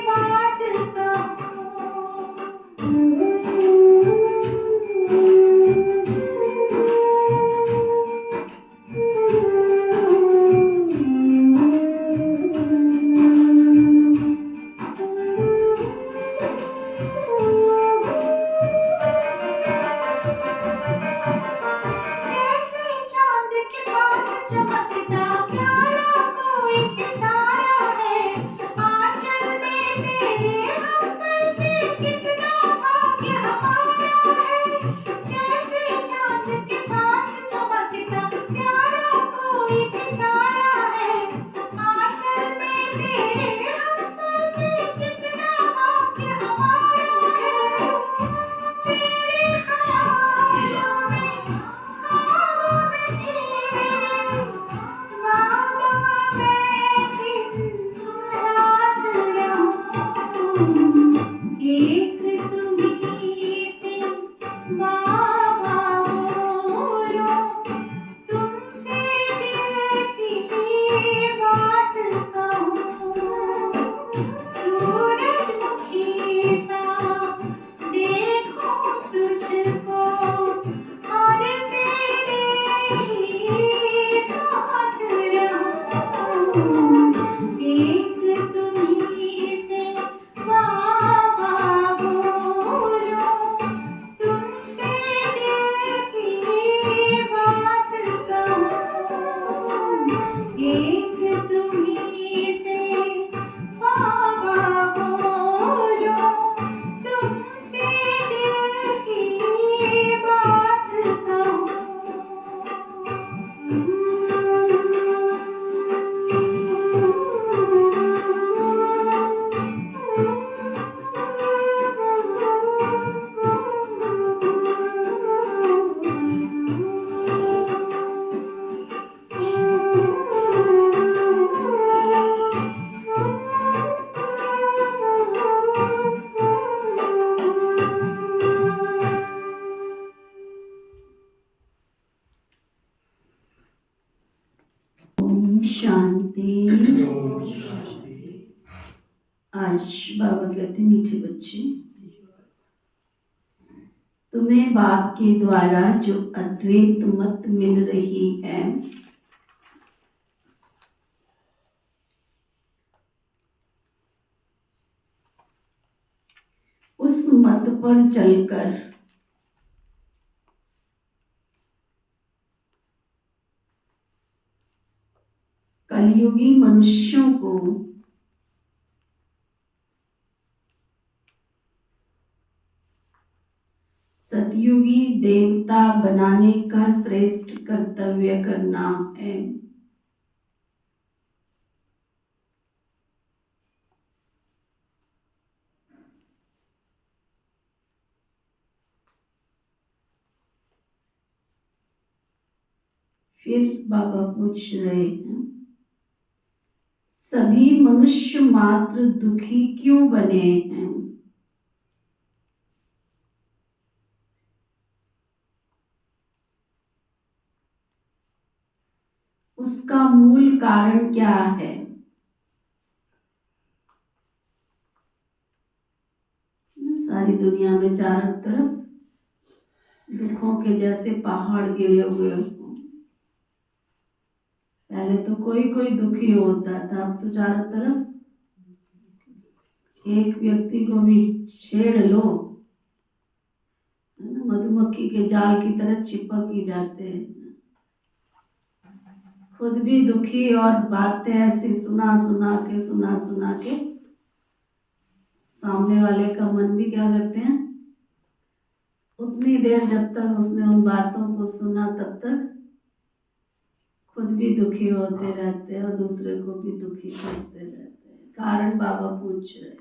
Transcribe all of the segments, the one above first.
बात कहूँ। जैसे चांद के पास चमकता प्यारा कोई सितारा है, आंचल में तेरे हम पर के कितना भाग्य हमारा है। जैसे चांद के पास चमकता प्यारा कोई सितारा है, आंचल में तेरे हम पर के कितना भाग्य हमारा है। तेरे ख्यालों में, ख्वाबों में तेरे बाबा मैं दिन रात रहूं। एक तुम्हीं से बाबा बोलो, तुमसे दिल की बात कहूँ। सूरजमुखी सा देखूं तुझको और तेरे ही साथ रहूं। एक तुम्हीं से बाबा बोलो, तुमसे दिल की बात कहूँ। एक तुम्हीं से बाबा बोलो, तुमसे दिल की बात ओम शांति। आज बाबा कहते मीठे बच्चे, तुम्हें बाप के द्वारा जो अद्वैत मत मिल रही है, उस मत पर चलकर कलयुगी मनुष्यों को सतयुगी देवता बनाने का श्रेष्ठ कर्तव्य करना है। फिर बाबा पूछ रहे हैं, सभी मनुष्य मात्र दुखी क्यों बने हैं? उसका मूल कारण क्या है? सारी दुनिया में चारों तरफ दुखों के जैसे पहाड़ गिरे हुए हों। पहले तो कोई कोई दुखी होता था, अब तो चारों तरफ एक व्यक्ति को भी छेड़ लो, मधुमक्खी के जाल की तरह चिपक ही जाते हैं। खुद भी दुखी और बातें ऐसी सुना सुना के सामने वाले का मन भी क्या करते हैं, उतनी देर जब तक उसने उन बातों को सुना तब तक खुद भी दुखी होते रहते हैं और दूसरे को भी दुखी करते रहते हैं। कारण बाबा पूछ रहे हैं।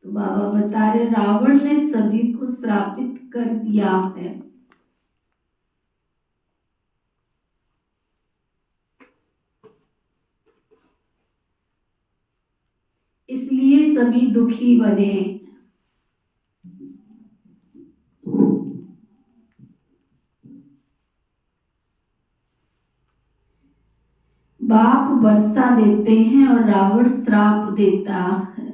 तो बाबा बता रहे, रावण ने सभी को श्रापित कर दिया है। इसलिए सभी दुखी बने। बाप वर्षा देते हैं और रावण श्राप देता है।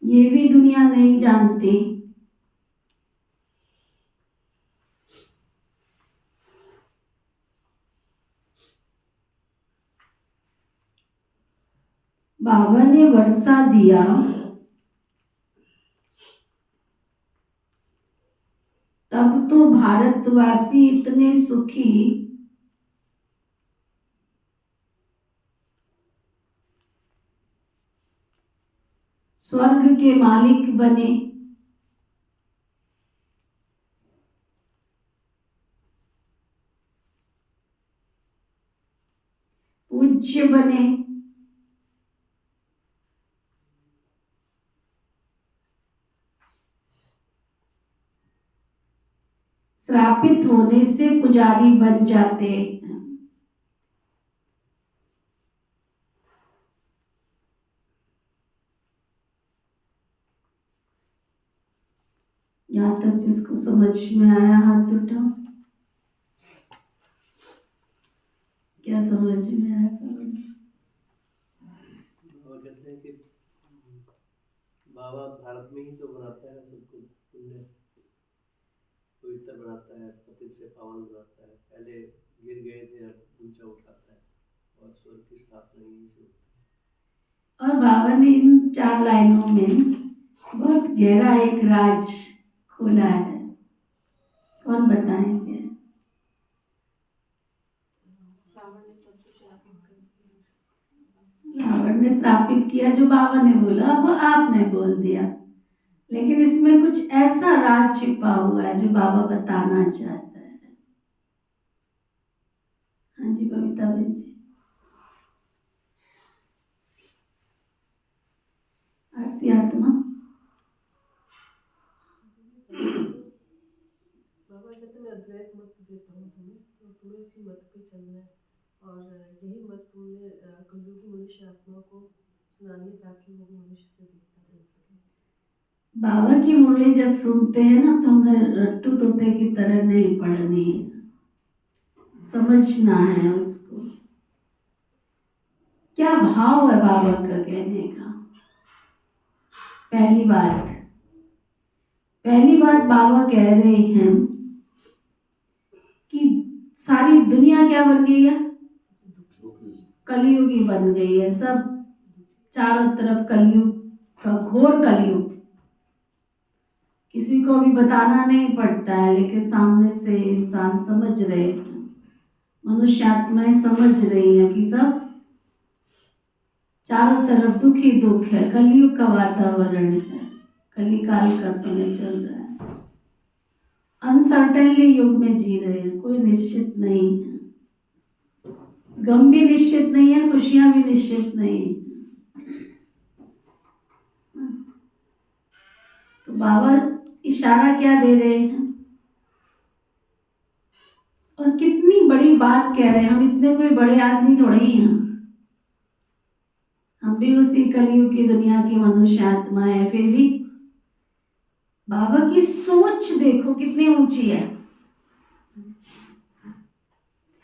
ये भी दुनिया नहीं जानती। बाबा ने वर्षा दिया, तब तो भारतवासी इतने सुखी, स्वर्ग के मालिक बने। पूज्य बने। श्रापित होने से पुजारी बन जाते हैं। यहाँ तक जिसको समझ में आया हाथ उठाओ। क्या समझ में आया? वो कहते हैं कि बाबा भारत में ही तो बनाता है सबको, पुण्य पवित्र बनाता है, पतित से पावन बनाता है। पहले गिर गए थे, अब ऊंचा उठाता है, और स्वर्ग की स्थापना यहीं से होती है। और बाबा ने इन 4 लाइनों में बहुत गहरा एक राज खोला है। कौन बताएंगे? रावण ने श्रापित किया जो बाबा ने बोला, अब आपने बोल दिया, लेकिन इसमें कुछ ऐसा राज छिपा हुआ है जो बाबा बताना चाहता है। हाँ जी बबीता बहन जी। आरती आत्मा। बाबा कहते मैं अद्वैत मत देता हूँ तुम्हें, तो तुम्हें उसी मत पे चलना है, और यही मत तुमने कलयुगी मनुष्य आत्मा को सुनानी है, ताकि वो भी मनुष्य से देवता बन सके। बाबा की मुरली जब सुनते हैं ना, तो हमें रट्टू तोते की तरह नहीं पढ़नी है, समझना है उसको। क्या भाव है बाबा का कहने का? पहली बात बाबा कह रहे हैं कि सारी दुनिया क्या बन गई है? कलयुगी बन गई है। सब चारों तरफ कलयुग का, घोर कलयुग। किसी को भी बताना नहीं पड़ता है, लेकिन सामने से इंसान समझ रहे हैं, मनुष्य आत्माएं समझ रही हैं कि सब चारों तरफ दुख ही दुख है। कलयुग का वातावरण है, कलिकाल का समय चल रहा है। अनसर्टेनली युग में जी रहे हैं, कोई निश्चित नहीं है। गम भी निश्चित नहीं है, खुशियां भी निश्चित नहीं है। तो बाबा इशारा क्या दे रहे हैं और कितनी बड़ी बात कह रहे हैं। हम इतने कोई बड़े आदमी थोड़े ही हैं, हम भी उसी कलयुग की दुनिया की मनुष्य आत्मा है। फिर भी बाबा की सोच देखो कितनी ऊंची है।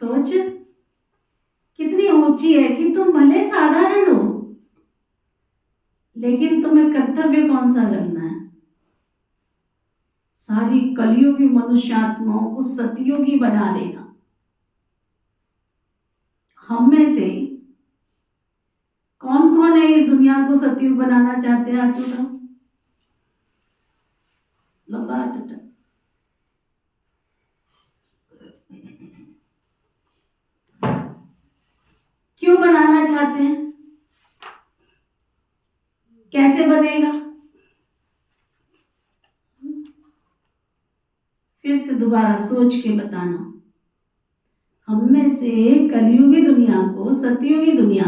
सोच कितनी ऊंची है कि तुम भले साधारण हो, लेकिन तुम्हें कर्तव्य कौन सा करना है? सारी कलयुगी मनुष्य आत्माओं को सतयुगी बना देना। हम में से कौन कौन है इस दुनिया को सतयुग बनाना चाहते हैं? हाथ उठाओ, लंबा हाथ उठाओ। क्यों बनाना चाहते हैं? कैसे बनेगा? फिर से दोबारा सोच के बताना। हम में से कलयुगी दुनिया को सतयुगी दुनिया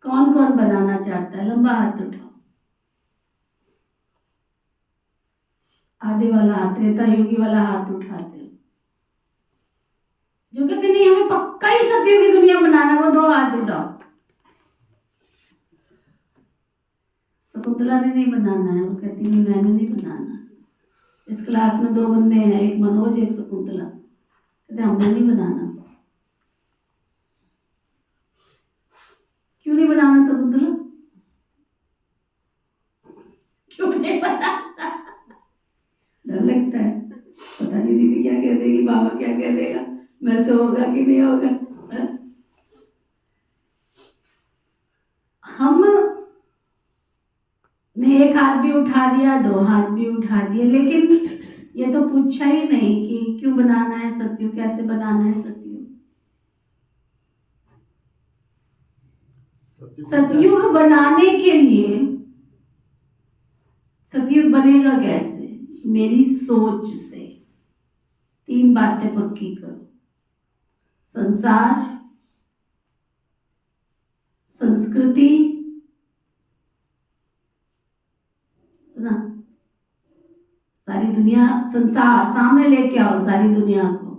कौन कौन बनाना चाहता है? लंबा हाथ उठाओ। आधे वाला हाथ, त्रेता युगी वाला हाथ उठाते हो। जो कहते नहीं हमें पक्का ही सतयुगी दुनिया बनाना, वो 2 हाथ उठाओ। शकुंतला ने नहीं बनाना है, वो कहती नहीं मैंने नहीं बनाना। इस क्लास में 2 बंदे हैं, एक मनोज एक शकुंतला, कहते हमने नहीं बनाना। क्यों नहीं बनाना शकुंतला? क्यों नहीं बनाना? डर लगता है, पता नहीं दीदी क्या कह देगी, बाबा क्या कह देगा, मेरे से होगा कि नहीं होगा। हम ने 1 हाथ भी उठा दिया, 2 हाथ भी उठा दिए, लेकिन ये तो पूछा ही नहीं कि क्यों बनाना है सत्युग, कैसे बनाना है सत्युग। सतयुग बनाने के लिए, सतयुग बनेगा कैसे? मेरी सोच से 3 बातें पक्की करो। संसार, संस्कृति, ना सारी दुनिया, संसार सामने लेके आओ सारी दुनिया को,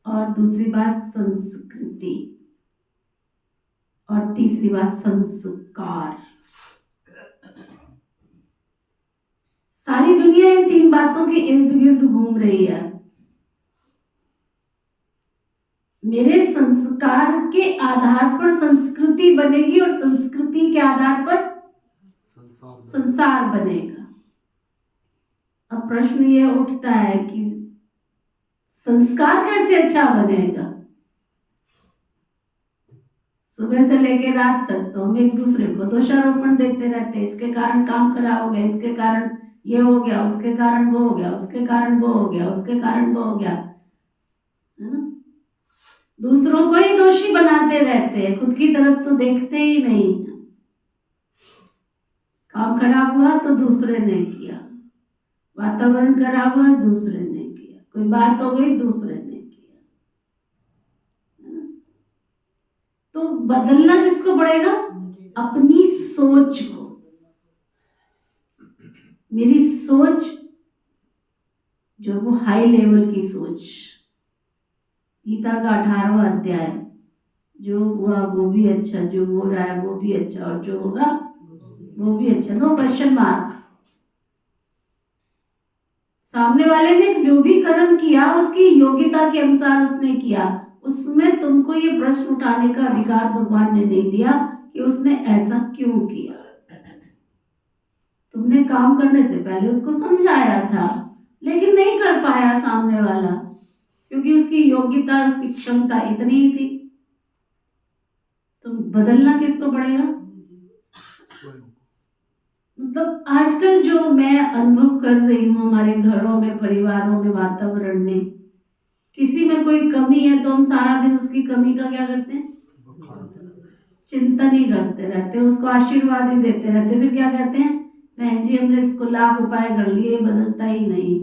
और दूसरी बात संस्कृति, और तीसरी बात संस्कार। सारी दुनिया इन 3 बातों के इर्द गिर्द घूम रही है। मेरे संस्कार के आधार पर संस्कृति बनेगी और संस्कृति के आधार पर संसार बनेगा। अब प्रश्न ये उठता है कि संस्कार कैसे अच्छा बनेगा? सुबह से लेकर रात तक तो हम एक दूसरे को दोषारोपण देते रहते हैं, इसके कारण काम खराब हो गया, इसके कारण ये हो गया, उसके कारण वो हो गया, उसके कारण वो हो गया, उसके कारण वो हो गया, है ना? दूसरों को ही दोषी बनाते रहते हैं, खुद की तरफ तो देखते ही नहीं। काम खराब हुआ तो दूसरे ने किया, वातावरण खराब हुआ दूसरे ने किया, कोई बात हो गई दूसरे ने किया, है ना? तो बदलना किसको पड़ेगा? अपनी सोच को। मेरी सोच जो वो हाई लेवल की सोच, गीता का 18वां अध्याय, जो हुआ वो भी अच्छा, जो हो रहा है वो भी अच्छा, और जो होगा वो भी अच्छा, नो क्वेश्चन मार्क। सामने वाले ने जो भी कर्म किया उसकी योग्यता के अनुसार उसने किया, उसमें तुमको ये प्रश्न उठाने का अधिकार भगवान ने नहीं दिया कि उसने ऐसा क्यों किया। तुमने काम करने से पहले उसको समझाया था, लेकिन नहीं कर पाया सामने वाला, क्योंकि उसकी योग्यता, उसकी क्षमता इतनी ही थी। तो बदलना किसको पड़ेगा? मतलब आजकल जो मैं अनुभव कर रही हूँ हमारे घरों में, परिवारों में, वातावरण में, किसी में कोई कमी है तो हम सारा दिन उसकी कमी का क्या करते हैं? चिंतन ही करते रहते हैं, उसको आशीर्वाद ही देते रहते हैं। फिर क्या कहते हैं? बहन जी हमने इसको लाख उपाय कर लिए, बदलता ही नहीं,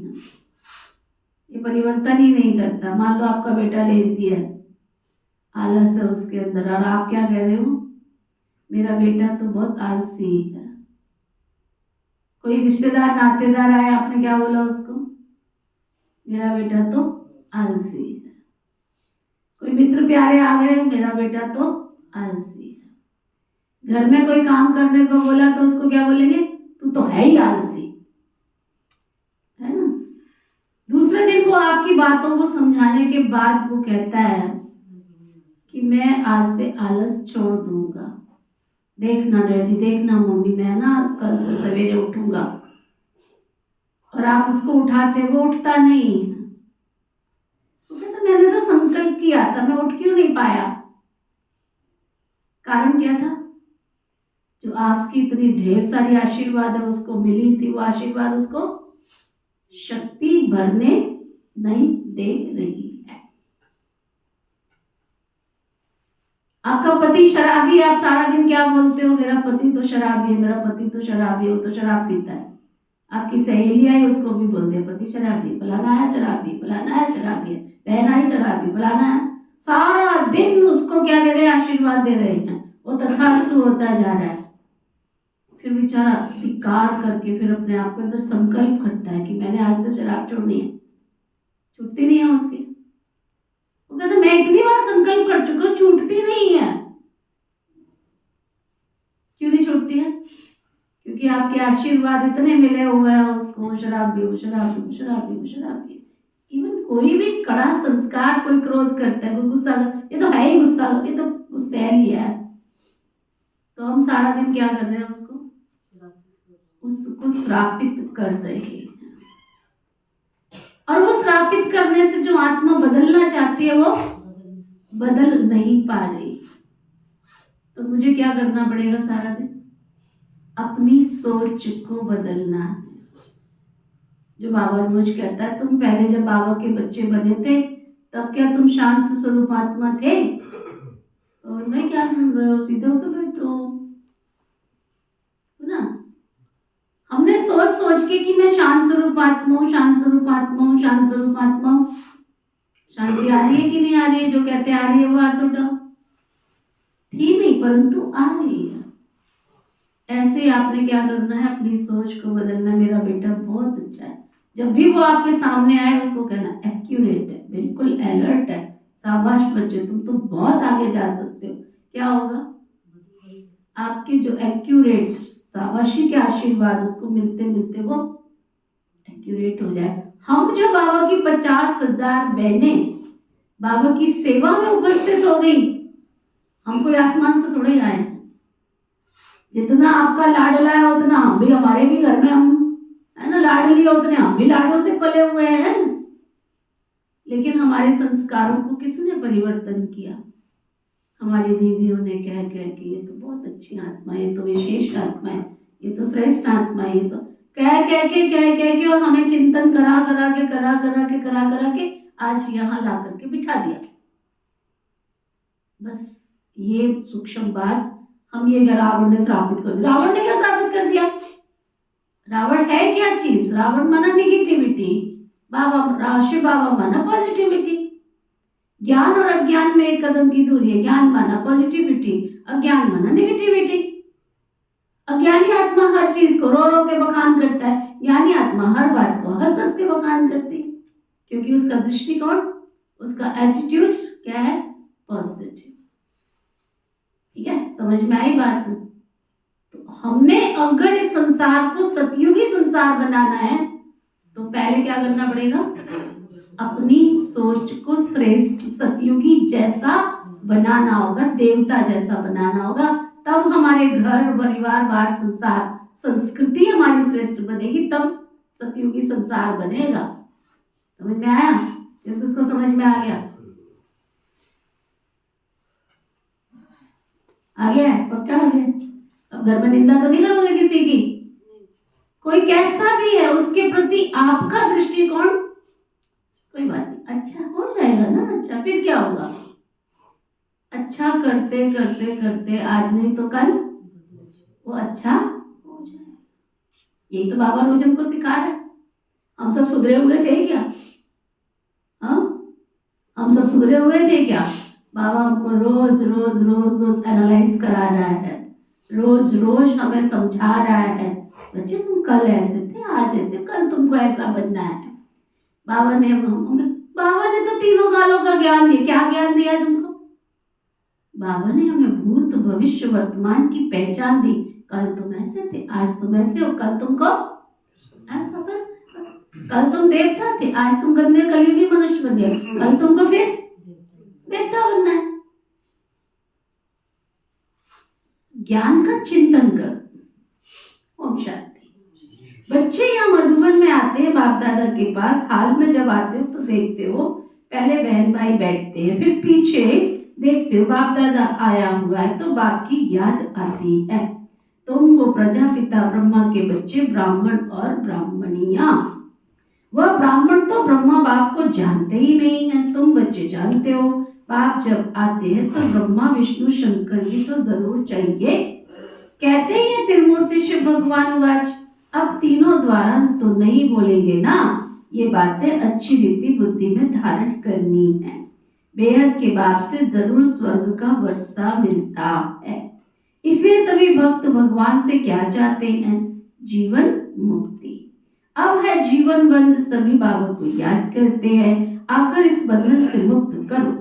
ये परिवर्तन ही नहीं करता। मान लो आपका बेटा लेजी है, आलस है उसके अंदर, और आप क्या कह रहे हो? मेरा बेटा तो बहुत आलसी है। कोई रिश्तेदार नातेदार आए, आपने क्या बोला उसको? मेरा बेटा तो आलसी है। कोई मित्र प्यारे आ गए, मेरा बेटा तो आलसी है। घर में कोई काम करने को बोला तो उसको क्या बोलेंगे? तू तो है ही आलसी, है ना? दूसरे दिन वो आपकी बातों को समझाने के बाद वो कहता है कि मैं आज से आलस छोड़ दूंगा, देखना डैडी, देखना मम्मी, मैं ना कल से सवेरे उठूंगा। और आप उसको उठाते, वो उठता नहीं है। तो कहता मैंने तो संकल्प किया था, मैं उठ क्यों नहीं पाया? कारण क्या था? जो आपकी इतनी ढेर सारी आशीर्वाद है उसको मिली थी, वो आशीर्वाद उसको शक्ति भरने नहीं दे रही है। आपका पति शराबी है, आप सारा दिन क्या बोलते हो? मेरा पति तो शराबी है, मेरा पति तो शराबी है, वो तो शराब पीता है। आपकी सहेली आई, उसको भी बोल दिया पति शराबी, फलाना है शराबी, फलाना है शराबी है, बहन आई शराबी, फलाना है। सारा दिन उसको क्या दे रहे हैं? आशीर्वाद दे रहे हैं। वो तथास्तु होता जा रहा है। फिर बेचारा धिक्कार करके फिर अपने आप के अंदर संकल्प करता है कि मैंने आज से शराब छोड़नी है। छूटती नहीं है उसकी। वो कहता मैं इतनी बार संकल्प कर चुका हूं, छूटती नहीं है। क्योंकि नहीं छूटती है? क्योंकि आपके आशीर्वाद इतने मिले हुए हैं उसको, शराब भी हो, शराब भी हो, शराब भी हो, शराब भी। इवन कोई भी कड़ा संस्कार, कोई क्रोध करता है, कोई गुस्सा, ये तो है ही गुस्सा, ये तो गुस्सैल ही है, तो हम सारा दिन क्या कर रहे हैं? उसको श्रापित कर रहे हैं। और वो श्रापित करने से जो आत्मा बदलना चाहती है वो बदल नहीं पा रही। तो मुझे क्या करना पड़ेगा सारा दिन? अपनी सोच को बदलना है। जो बाबा रोज कहता है, तुम पहले जब बाबा के बच्चे बने थे तब क्या तुम शांत स्वरूप आत्मा थे? और मैं क्या सुन रहे हो, सीधे होकर बैठो ना। हमने सोच सोच के कि मैं शांत स्वरूप आत्मा हूँ, शांत स्वरूप आत्मा हूँ, शांत स्वरूप आत्मा हूँ। शांति आ रही है कि नहीं आ रही है? जो कहते आ रही है वो हाथ उठाओ। थी नहीं, परंतु आ रही है। ऐसे आपने क्या करना है? अपनी सोच को बदलना। मेरा बेटा बहुत अच्छा है। जब भी वो आपके सामने आए उसको कहना एक्यूरेट है, बिल्कुल अलर्ट है, शाबाश बच्चे, तुम तो बहुत आगे जा सकते हो। क्या होगा? आपके जो एक्यूरेट शाबाशी के आशीर्वाद उसको मिलते मिलते वो एक्यूरेट हो जाए। हम जो बाबा की 50,000 बहनें बाबा की सेवा में उपस्थित हो गई, हम कोई आसमान से थोड़े आए हैं। जितना आपका लाडला है उतना हम भी, हमारे भी घर में हम है ना लाडली, उतने हम भी लाडों से पले हुए हैं। लेकिन हमारे संस्कारों को किसने परिवर्तन किया? हमारी दीदियों ने कह कह के ये तो बहुत अच्छी आत्मा है, ये तो विशेष आत्मा है, ये तो श्रेष्ठ आत्मा है, ये तो कह के और हमें चिंतन करा करा के आज यहाँ ला करके बिठा दिया। बस ये सूक्ष्म बात हम ये रावण ने श्रापित कर दिया। रावण ने क्या श्रापित कर दिया? रावण है क्या चीज? रावण माना निगेटिविटी, बाबा शिव बाबा माना पॉजिटिविटी। ज्ञान और अज्ञान में एक कदम की दूरी है। ज्ञान माना पॉजिटिविटी, अज्ञान माना निगेटिविटी। अज्ञानी आत्मा हर चीज को रो रो के बखान करता है, ज्ञानी आत्मा हर बात को हंस हंस के बखान करती है, क्योंकि उसका दृष्टिकोण, उसका एटीट्यूड क्या है? पॉजिटिव। ठीक है, समझ में आई बात? तो हमने अगर इस संसार को सतयुगी संसार बनाना है तो पहले क्या करना पड़ेगा? अपनी सोच को श्रेष्ठ सतयुगी जैसा बनाना होगा, देवता जैसा बनाना होगा। तब हमारे घर परिवार बार संसार संस्कृति हमारी श्रेष्ठ बनेगी, तब सतयुगी संसार बनेगा। समझ में आया? किसको समझ में आ गया? आ गया है? पक्का आ गया? अब घर में निंदा तो नहीं करोगे किसी की? कोई कैसा भी है उसके प्रति आपका दृष्टिकोण कोई बात नहीं, अच्छा हो जाएगा ना। अच्छा फिर क्या होगा? अच्छा करते करते करते आज नहीं तो कल वो अच्छा हो जाए। यही तो बाबा रोज हमको सिखा रहे। हम सब सुधरे हुए थे क्या? हाँ, हम सब सुधरे हुए थे क्या? बाबा हमको रोज रोज रोज रोज एनालाइज करा रहा है, रोज रोज हमें समझा रहा है, बच्चे तुम कल ऐसे थे, आज ऐसे, कल तुमको ऐसा बनना है। बाबा ने तो तीनों कालों का ज्ञान दिया। क्या ज्ञान दिया तुमको? बाबा ने हमें भूत भविष्य वर्तमान की पहचान दी। कल तुम ऐसे थे, आज तुम ऐसे हो, कल तुमको ऐसा कर, कल तुम देवता थे, आज तुम गंदे कलयुगी मनुष्य बन गए, कल तुमको फिर देवता बनना है। ज्ञान का चिंतन कर। ओम शांति। बच्चे यहाँ मधुबन में आते हैं बाप दादा के पास। हाल में जब आते हो तो देखते हो पहले बहन भाई बैठते हैं, फिर पीछे देखते हो बाप दादा आया हुआ है तो बाप की याद आती है। तुम वो प्रजापिता ब्रह्मा के बच्चे ब्राह्मण और ब्राह्मणियां। वह ब्राह्मण तो ब्रह्मा बाप को जानते ही नहीं है, तुम बच्चे जानते हो। बाप जब आते हैं तो ब्रह्मा विष्णु शंकर जी तो जरूर चाहिए। कहते हैं त्रिमूर्ति शिव भगवान वाच। अब तीनों द्वारा तो नहीं बोलेंगे ना, ये बातें अच्छी रीति बुद्धि में धारण करनी है। बेहद के बाप से जरूर स्वर्ग का वर्षा मिलता है, इसलिए सभी भक्त भगवान से क्या चाहते हैं? जीवन मुक्ति। अब है जीवन बंद, सभी बाबा को याद करते हैं, आकर इस बंधन से मुक्त करो।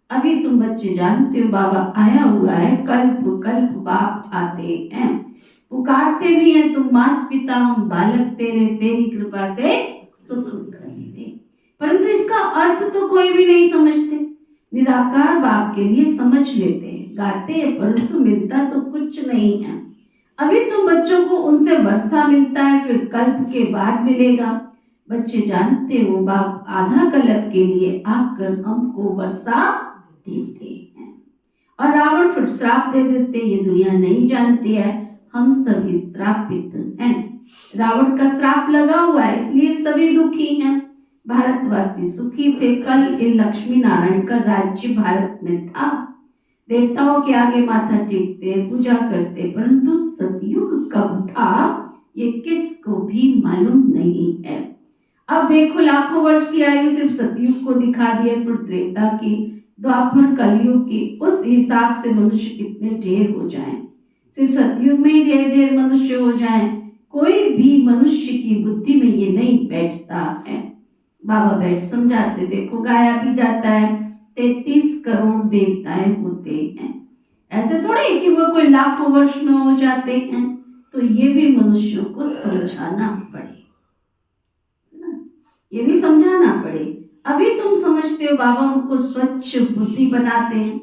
अभी तुम बच्चे जानते हो बाबा आया हुआ है, कल्प कल्प बाप आते हैं, पुकारते भी हैं तुम मात पिता हम बालक तेरे, तेरी कृपा से सुख करने दे। परंतु इसका अर्थ तो कोई भी नहीं समझते। निराकार बाप के लिए समझ लेते हैं, गाते हैं, परंतु मिलता तो कुछ नहीं है। अभी तुम बच्चों को उनसे वर्षा मिलता है, फिर कल्प के बाद मिलेगा। बच्चे जानते हो बाप आधा कल्प के लिए आकर हमको वर्षा देते हैं और रावण फिर श्राप दे देते। ये दुनिया नहीं जानती है हम सभी श्रापित हैं। रावण का श्राप लगा हुआ है इसलिए सभी दुखी हैं। भारतवासी सुखी थे। कल ये लक्ष्मी नारायण का राज्य भारत में था। देवताओं के आगे माथा टेकते, पूजा करते, परंतु सतयुग कब था ये किसको भी मालूम नहीं है। अब देखो लाखों वर्ष की आयु सिर्फ सतयुग को दिखा दिए, फिर त्रेता की, द्वापर, कलयुग की, उस हिसाब से मनुष्य कितने ढेर हो जाएं। सिर्फ सतयुग में ही ढेर ढेर मनुष्य हो जाएं। कोई भी मनुष्य की बुद्धि में ये नहीं बैठता है। बाबा बैठ समझाते, देखो गाया भी जाता है 33 करोड़ देवताएं होते हैं। ऐसे थोड़ी कि वो कोई लाखों वर्ष में हो जाते हैं। तो ये भी मनुष्यों को समझाना पड़े, ये भी समझाना पड़े। अभी तुम समझते हो बाबा हमको स्वच्छ बुद्धि बनाते हैं।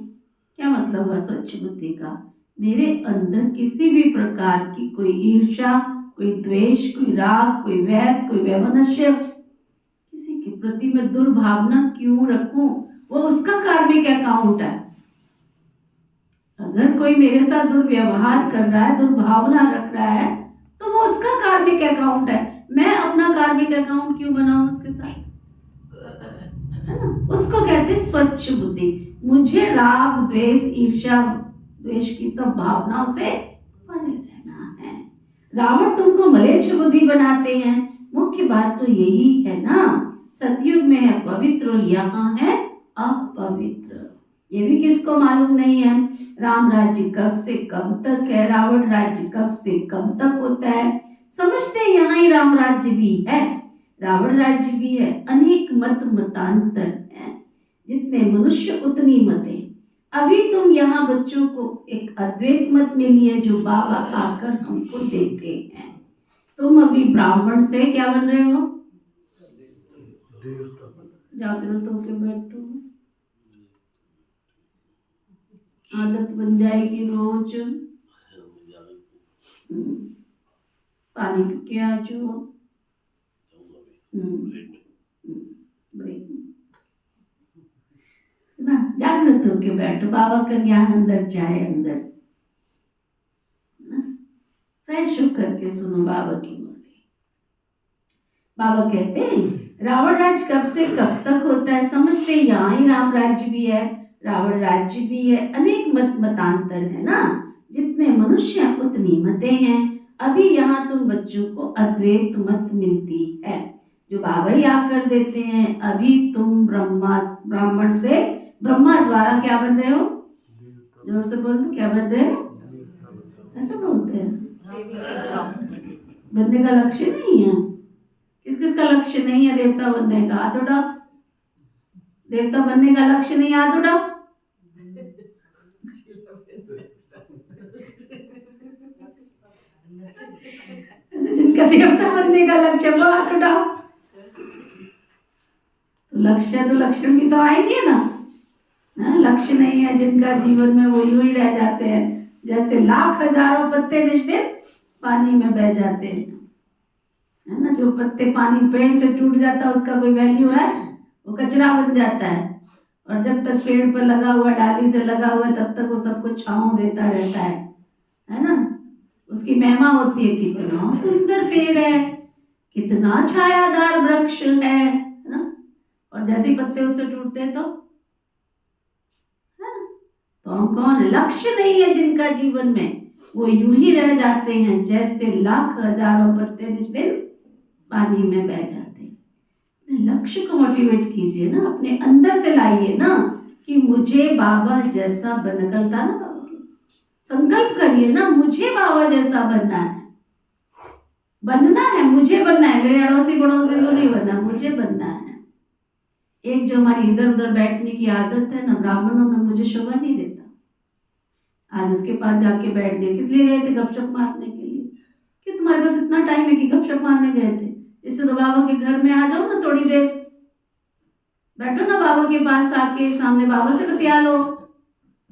क्या मतलब हुआ स्वच्छ बुद्धि का? मेरे अंदर किसी भी प्रकार की कोई ईर्ष्या, कोई द्वेष, कोई राग, कोई वैर, कोई वैमनस्य, किसी के प्रति मैं दुर्भावना क्यों रखूं? वो उसका कार्मिक अकाउंट है। अगर कोई मेरे साथ दुर्व्यवहार कर रहा है, दुर्भावना रख रहा है, तो वो उसका कार्मिक अकाउंट है। मैं अपना कार्मिक अकाउंट क्यों बनाऊं उसके साथ? है ना? उसको कहते स्वच्छ बुद्धि। मुझे राग, द्वेष, ईर्ष्या, द्वेष की सब भावनाओं से परे रहना है। रावण तुमको मलेच्छ बुद्धि बनाते हैं। मुख्य बात तो यही है ना, सतयुग में है पवित्र और यहाँ है अपवित्र। ये भी किसको मालूम नहीं है। राम राज्य कब से कब तक है, रावण राज्य कब से कब तक होता है। समझते यहाँ ही राम राज्य भी है, रावण राज्य भी है। अनेक मत मतांतर है, जितने मनुष्य उतनी मतें। अभी तुम यहाँ बच्चों को एक अद्वैत मत मिली है जो बाबा आकर हमको देते हैं। तुम अभी ब्राह्मण से क्या बन रहे हो? जागृत होके बैठो, आदत बन जाएगी रोज। पानी पी के आ जाओ। ब्रेक ना, जागृत होके बैठो, बाबा का ज्ञान अंदर जाए, अंदर फ्रेश होकर के सुनो बाबा की मुरली। बाबा कहते हैं रावण राज्य कब से कब तक होता है। समझते यहाँ ही राम राज्य भी है, रावण राज्य भी है। अनेक मत मतांतर है ना, जितने मनुष्य उतनी मतें हैं। अभी यहाँ तुम बच्चों को अद्वैत मत मिलती है जो बाबा ही आकर देते हैं। अभी तुम ब्राह्मण से ब्रह्मा द्वारा क्या बन रहे हो? जोर से बोलते, क्या बन रहे हो? ऐसा बोलते हैं। बनने का लक्ष्य नहीं है। किस किस का लक्ष्य नहीं है देवता बनने का? हाथ उठाओ। देवता बनने का लक्ष्य नहीं, हाथ उठाओ। जिनका देवता बनने का लक्ष्य वो हाथ उठाओ। तो लक्ष्य भी तो आएंगे ना। लक्ष्य नहीं है जिनका जीवन में वो यूं ही रह जाते हैं जैसे लाख हजारों पत्ते निश्चित पानी में बह जाते हैं, है ना। जो पत्ते पानी पेड़ से टूट जाता है उसका कोई वैल्यू है? वो कचरा बन जाता है। और जब तक पेड़ पर लगा हुआ, डाली से लगा हुआ, तब तक वो सबको छांव देता रहता है ना। उसकी महिमा होती है, कितना सुंदर पेड़ है, कितना छायादार वृक्ष है ना। और जैसे ही पत्ते उससे टूटते हैं तो हम कौन है? लक्ष्य नहीं है जिनका जीवन में, वो यूं ही रह जाते हैं जैसे लाख हजारों पत्ते निश्चित पानी में बह जाते हैं। लक्ष्य को मोटिवेट कीजिए ना, अपने अंदर से लाइए ना कि मुझे बाबा जैसा बनकर था ना। संकल्प करिए ना, मुझे बाबा जैसा बनना है, बनना है, मुझे बनना है। मेरे अड़ोसी पड़ोसी को नहीं बनना, मुझे बनना है। एक जो हमारी इधर उधर बैठने की आदत है ना, ब्राह्मणों में मुझे शोभा नहीं देता। आज उसके पास जाके बैठ गए, किस लिए गए थे? गपशप मारने के लिए। कि तुम्हारे पास इतना टाइम है कि गपशप मारने गए थे? इससे तो बाबा के घर में आ जाओ ना, थोड़ी देर बैठो ना बाबा के पास, आके सामने बाबा से बतिया लो।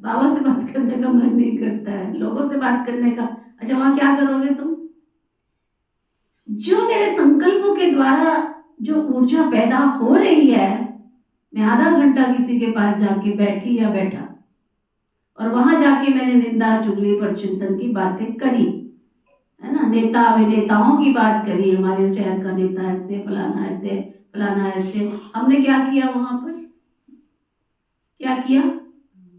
बाबा से बात करने का मन नहीं करता है, लोगों से बात करने का। अच्छा, वहां क्या करोगे तुम? जो मेरे संकल्पों के द्वारा जो ऊर्जा पैदा हो रही है, मैं आधा घंटा किसी के पास जाके बैठी या बैठा और वहां जाके मैंने निंदा चुगली परचिंतन की बातें करी, है ना, नेता अभिनेताओं की बात करी, हमारे शहर का नेता ऐसे, फलाना ऐसे, फलाना ऐसे। हमने क्या किया वहां पर? क्या किया?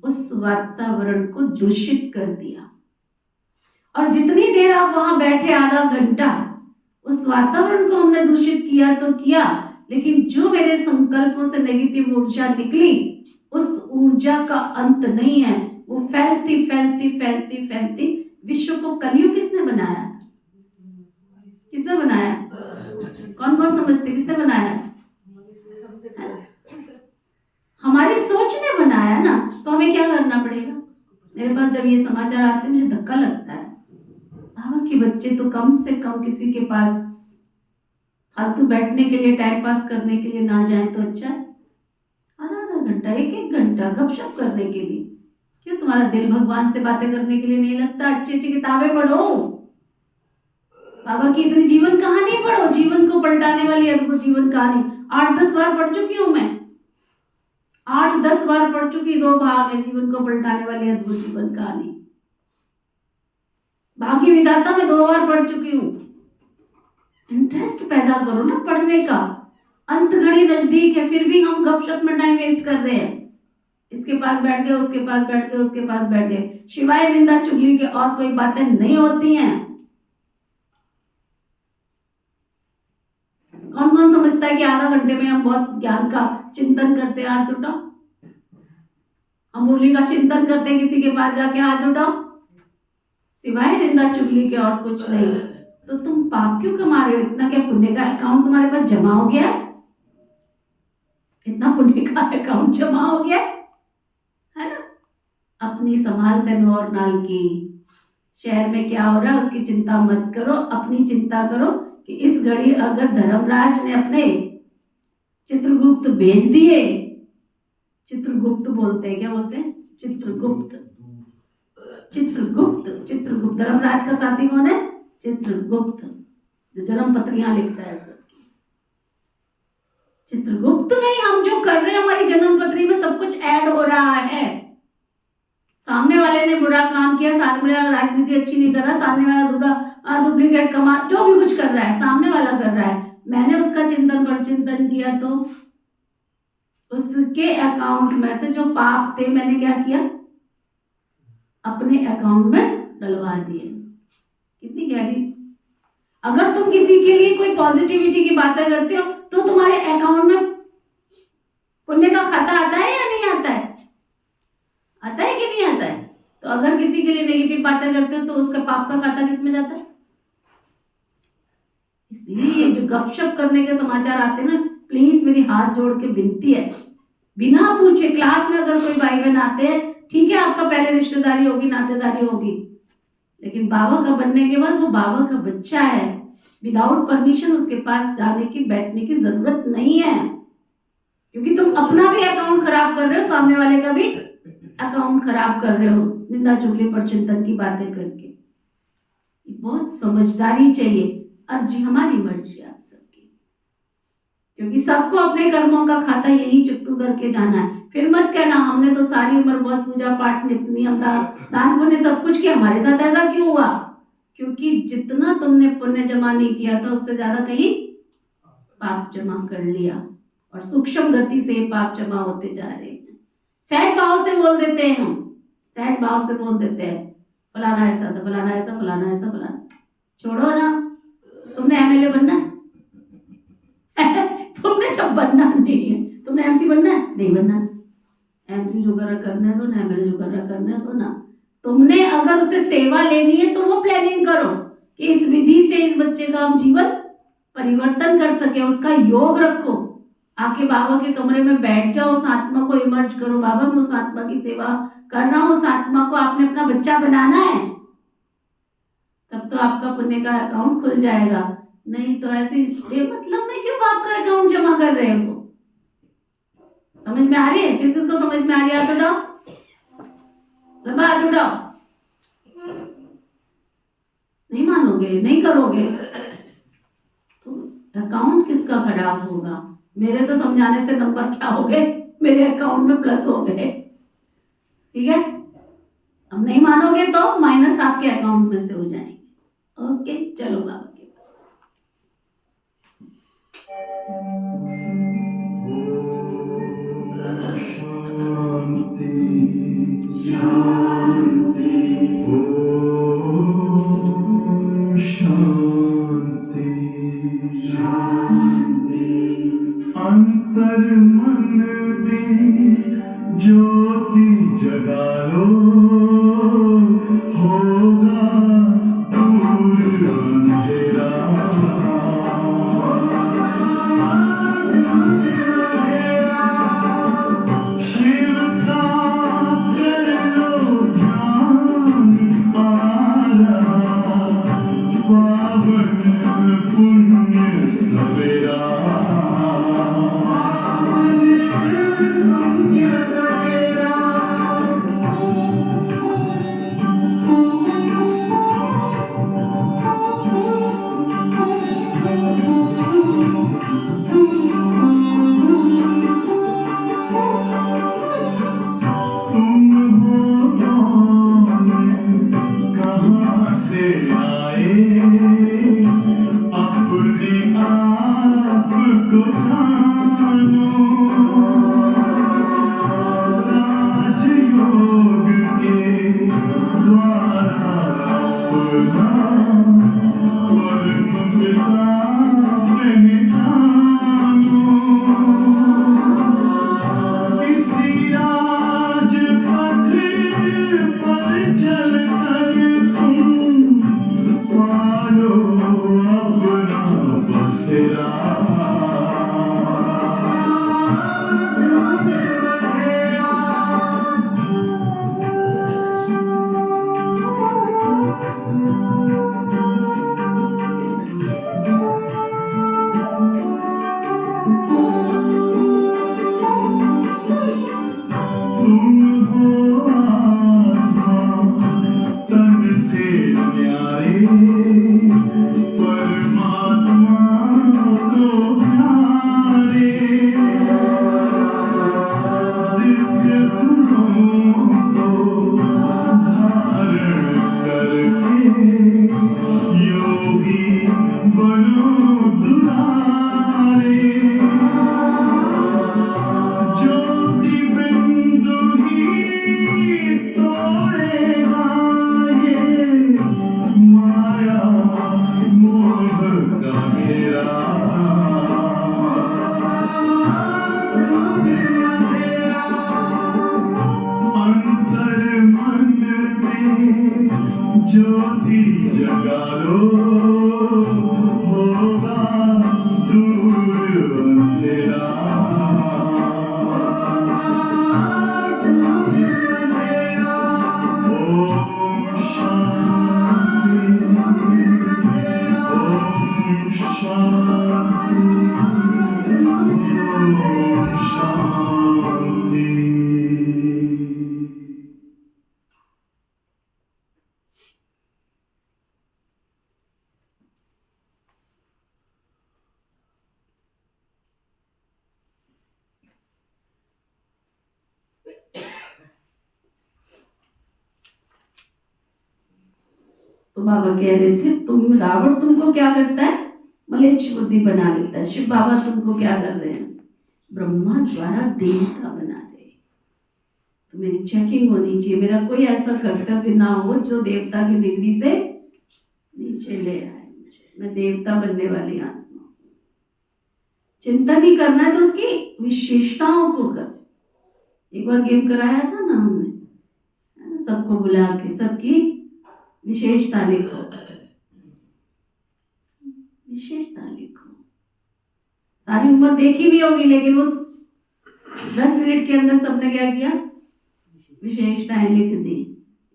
उस वातावरण को दूषित कर दिया। और जितनी देर आप वहां बैठे, आधा घंटा, उस वातावरण को हमने दूषित किया तो किया, लेकिन जो मेरे संकल्पों से नेगेटिव ऊर्जा निकली, उस ऊर्जा का अंत नहीं है। वो फैलती फैलती फैलती फैलती विश्व को कलयुग किसने बनाया? किसने बनाया? कौन कौन समझते किसने बनाया? हमारी सोच ने बनाया ना। तो हमें क्या करना पड़ेगा? मेरे पास जब ये समाचार आते हैं मुझे धक्का लगता है। बाबा के बच्चे तो कम से कम किसी के पास फालतू बैठने के लिए, टाइम पास करने के लिए ना जाए तो अच्छा है। आधा आधा घंटा, एक एक घंटा गपशप करने के लिए। क्यों तुम्हारा दिल भगवान से बातें करने के लिए नहीं लगता? अच्छी अच्छी किताबें पढ़ो, बाबा की इतनी जीवन कहानी पढ़ो, जीवन को पलटाने वाली अद्भुत जीवन कहानी। 8-10 बार पढ़ चुकी हूं मैं, 8-10 बार पढ़ चुकी। 2 भाग है जीवन को पलटाने वाली अद्भुत जीवन कहानी। भाग्य विधाता में 2 बार पढ़ चुकी हूँ। इंटरेस्ट पैदा करो ना पढ़ने का। अंत घड़ी नजदीक है, फिर भी हम गपशप में टाइम वेस्ट कर रहे हैं। इसके पास बैठ गए, उसके पास बैठ गए, उसके पास बैठ गए, सिवाय निंदा चुगली के और कोई बातें नहीं होती हैं। कौन कौन समझता है कि आधा घंटे में हम बहुत ज्ञान का चिंतन करते हैं? हाथ उठाओ। हम मुरली का चिंतन करते हैं, किसी के पास जाके हाथ उठाओ। सिवाय निंदा चुगली के और कुछ नहीं। तो तुम पाप क्यों कमा रहे हो? इतना क्या पुण्य का अकाउंट तुम्हारे पास जमा हो गया? इतना पुण्य का अकाउंट जमा हो गया है ना? अपनी संभाल तेनो और नाल की। शहर में क्या हो रहा है उसकी चिंता मत करो, अपनी चिंता करो कि इस घड़ी अगर धर्मराज ने अपने चित्रगुप्त भेज दिए, चित्रगुप्त बोलते हैं, क्या बोलते हैं? चित्रगुप्त। चित्रगुप्त, चित्रगुप्त धर्मराज का साथी कौन है? चित्रगुप्त, जो जन्म पत्रियां लिखता है सबकी। चित्रगुप्त में हम जो कर रहे हैं, हमारी जन्म पत्री में सब कुछ ऐड हो रहा है। सामने वाले ने बुरा काम किया, सामने वाला राजनीति अच्छी नहीं कर रहा, सामने वाला डुप्लीकेट कमा, जो भी कुछ कर रहा है सामने वाला कर रहा है, मैंने उसका चिंतन परचिंतन किया तो उसके अकाउंट में से जो पाप थे मैंने क्या किया? अपने अकाउंट में डलवा दिए। कितनी गहरी। अगर तुम किसी के लिए कोई पॉजिटिविटी की बातें करते हो तो तुम्हारे अकाउंट में पुण्य का खाता आता है या नहीं आता है? आता है कि नहीं आता है? तो अगर किसी के लिए नेगेटिव बातें करते हो तो उसका पाप का खाता किस में जाता है? इसलिए जो गपशप करने के समाचार आते हैं ना, प्लीज मेरी हाथ जोड़ के विनती है, बिना पूछे क्लास में अगर कोई भाई बहन आते हैं, ठीक है आपका पहले रिश्तेदारी होगी, नातेदारी होगी, लेकिन बाबा का बनने के बाद वो बाबा का बच्चा है। विदाउट परमिशन उसके पास जाने की, बैठने की जरूरत नहीं है, क्योंकि तुम अपना भी अकाउंट खराब कर रहे हो, सामने वाले का भी अकाउंट खराब कर रहे हो निंदा चुगली पर चिंतन की बातें करके। बहुत समझदारी चाहिए। अर्जी हमारी मर्जी आप सबकी, क्योंकि सबको अपने कर्मों का खाता यही चुकतू करके जाना है। फिर मत कहना हमने तो सारी उम्र बहुत पूजा पाठ, नित्य नियम, दान पुण्य सब कुछ किया, हमारे साथ ऐसा क्यों हुआ? क्योंकि जितना तुमने पुण्य जमा नहीं किया था उससे ज्यादा कहीं पाप जमा कर लिया, और सूक्ष्म गति से पाप जमा होते जा रहे हैं। सहज भाव से बोल देते हैं हम, सहज भाव से बोल देते हैं फलाना ऐसा था, फलाना ऐसा, फलाना ऐसा, फलाना। छोड़ो ना, तुमने एमएलए बनना है तुमने जब बनना नहीं है, तुमने एमसी बनना है, नहीं बनना। एमसी जो कर करना तो ना, एमएलए जो कर करना तो ना। तुमने अगर उसे सेवा लेनी है तो वो प्लानिंग करो कि इस विधि से इस बच्चे का हम जीवन परिवर्तन कर सके, उसका योग रखो। आके बाबा के कमरे में बैठ जाओ, उस आत्मा को इमर्ज करो, बाबा मैं उस आत्मा की सेवा कर रहा हूँ, उस आत्मा को आपने अपना बच्चा बनाना है, तब तो आपका पुण्य का अकाउंट खुल जाएगा। नहीं तो ऐसे मतलब में क्यों आपका अकाउंट जमा कर रहे हो? समझ में आ रही है? किस किस को समझ में आ रही है? हाथ उठाओ, लंबा हाथ उठाओ। नहीं मानोगे, नहीं करोगे तो अकाउंट किसका खराब होगा? मेरे तो समझाने से नंबर क्या हो गए, मेरे अकाउंट में प्लस हो गए। ठीक है, अब नहीं मानोगे तो माइनस आपके अकाउंट में से हो जाएंगे। ओके, चलो बाबा के पास। अंतर मन में ज्योति जगा लो, होगा दूर अंधेरा। शिव का कर लो ध्यान, आ रहा पावन पुण्य सवेरा। तुम हो कौन, कहाँ से आए, अपने आप को जानो। राजयोग के द्वारा अपना परम पिता पहचानो। इसी राजपथ पर चलकर तुम पालो अपना बसेरा। तुम हो आत्मा तन से न्यारे, परमात्मा को प्यारे। दिव्य गुणों को धारण करके योगी बनो दुलारे। ज्योति बिंदु ही तोड़ेगा ये माया मोह का घेरा। अंतर मन में ज्योति जगा लो, होगा दूर अंधेरा। ओम शांति, ओम शांति, ओम शांति। तो बाबा कह रहे थे तुम, रावण तुमको क्या करता है? मलेच्छ बुद्धि बना देता है। शिव बाबा तुमको क्या कर रहे हैं? ब्रह्मा द्वारा देवता बना रहे। तो मेरी चेकिंग होनी चाहिए, मेरा कोई ऐसा कर्तव्य ना हो जो देवता की डिग्री से नीचे ले आए मुझे। मैं देवता बनने वाली आत्मा हूँ। चिंतन ही करना है तो उसकी विशेषताओं को कर। एक बार गेम कराया था ना हमने, है ना, सबको बुला के सबकी विशेषता लिखो, विशेषता लिखो। सारी उम्र देखी नहीं होगी, लेकिन उस 10 मिनट के अंदर सबने क्या किया, विशेषताएं लिख दी।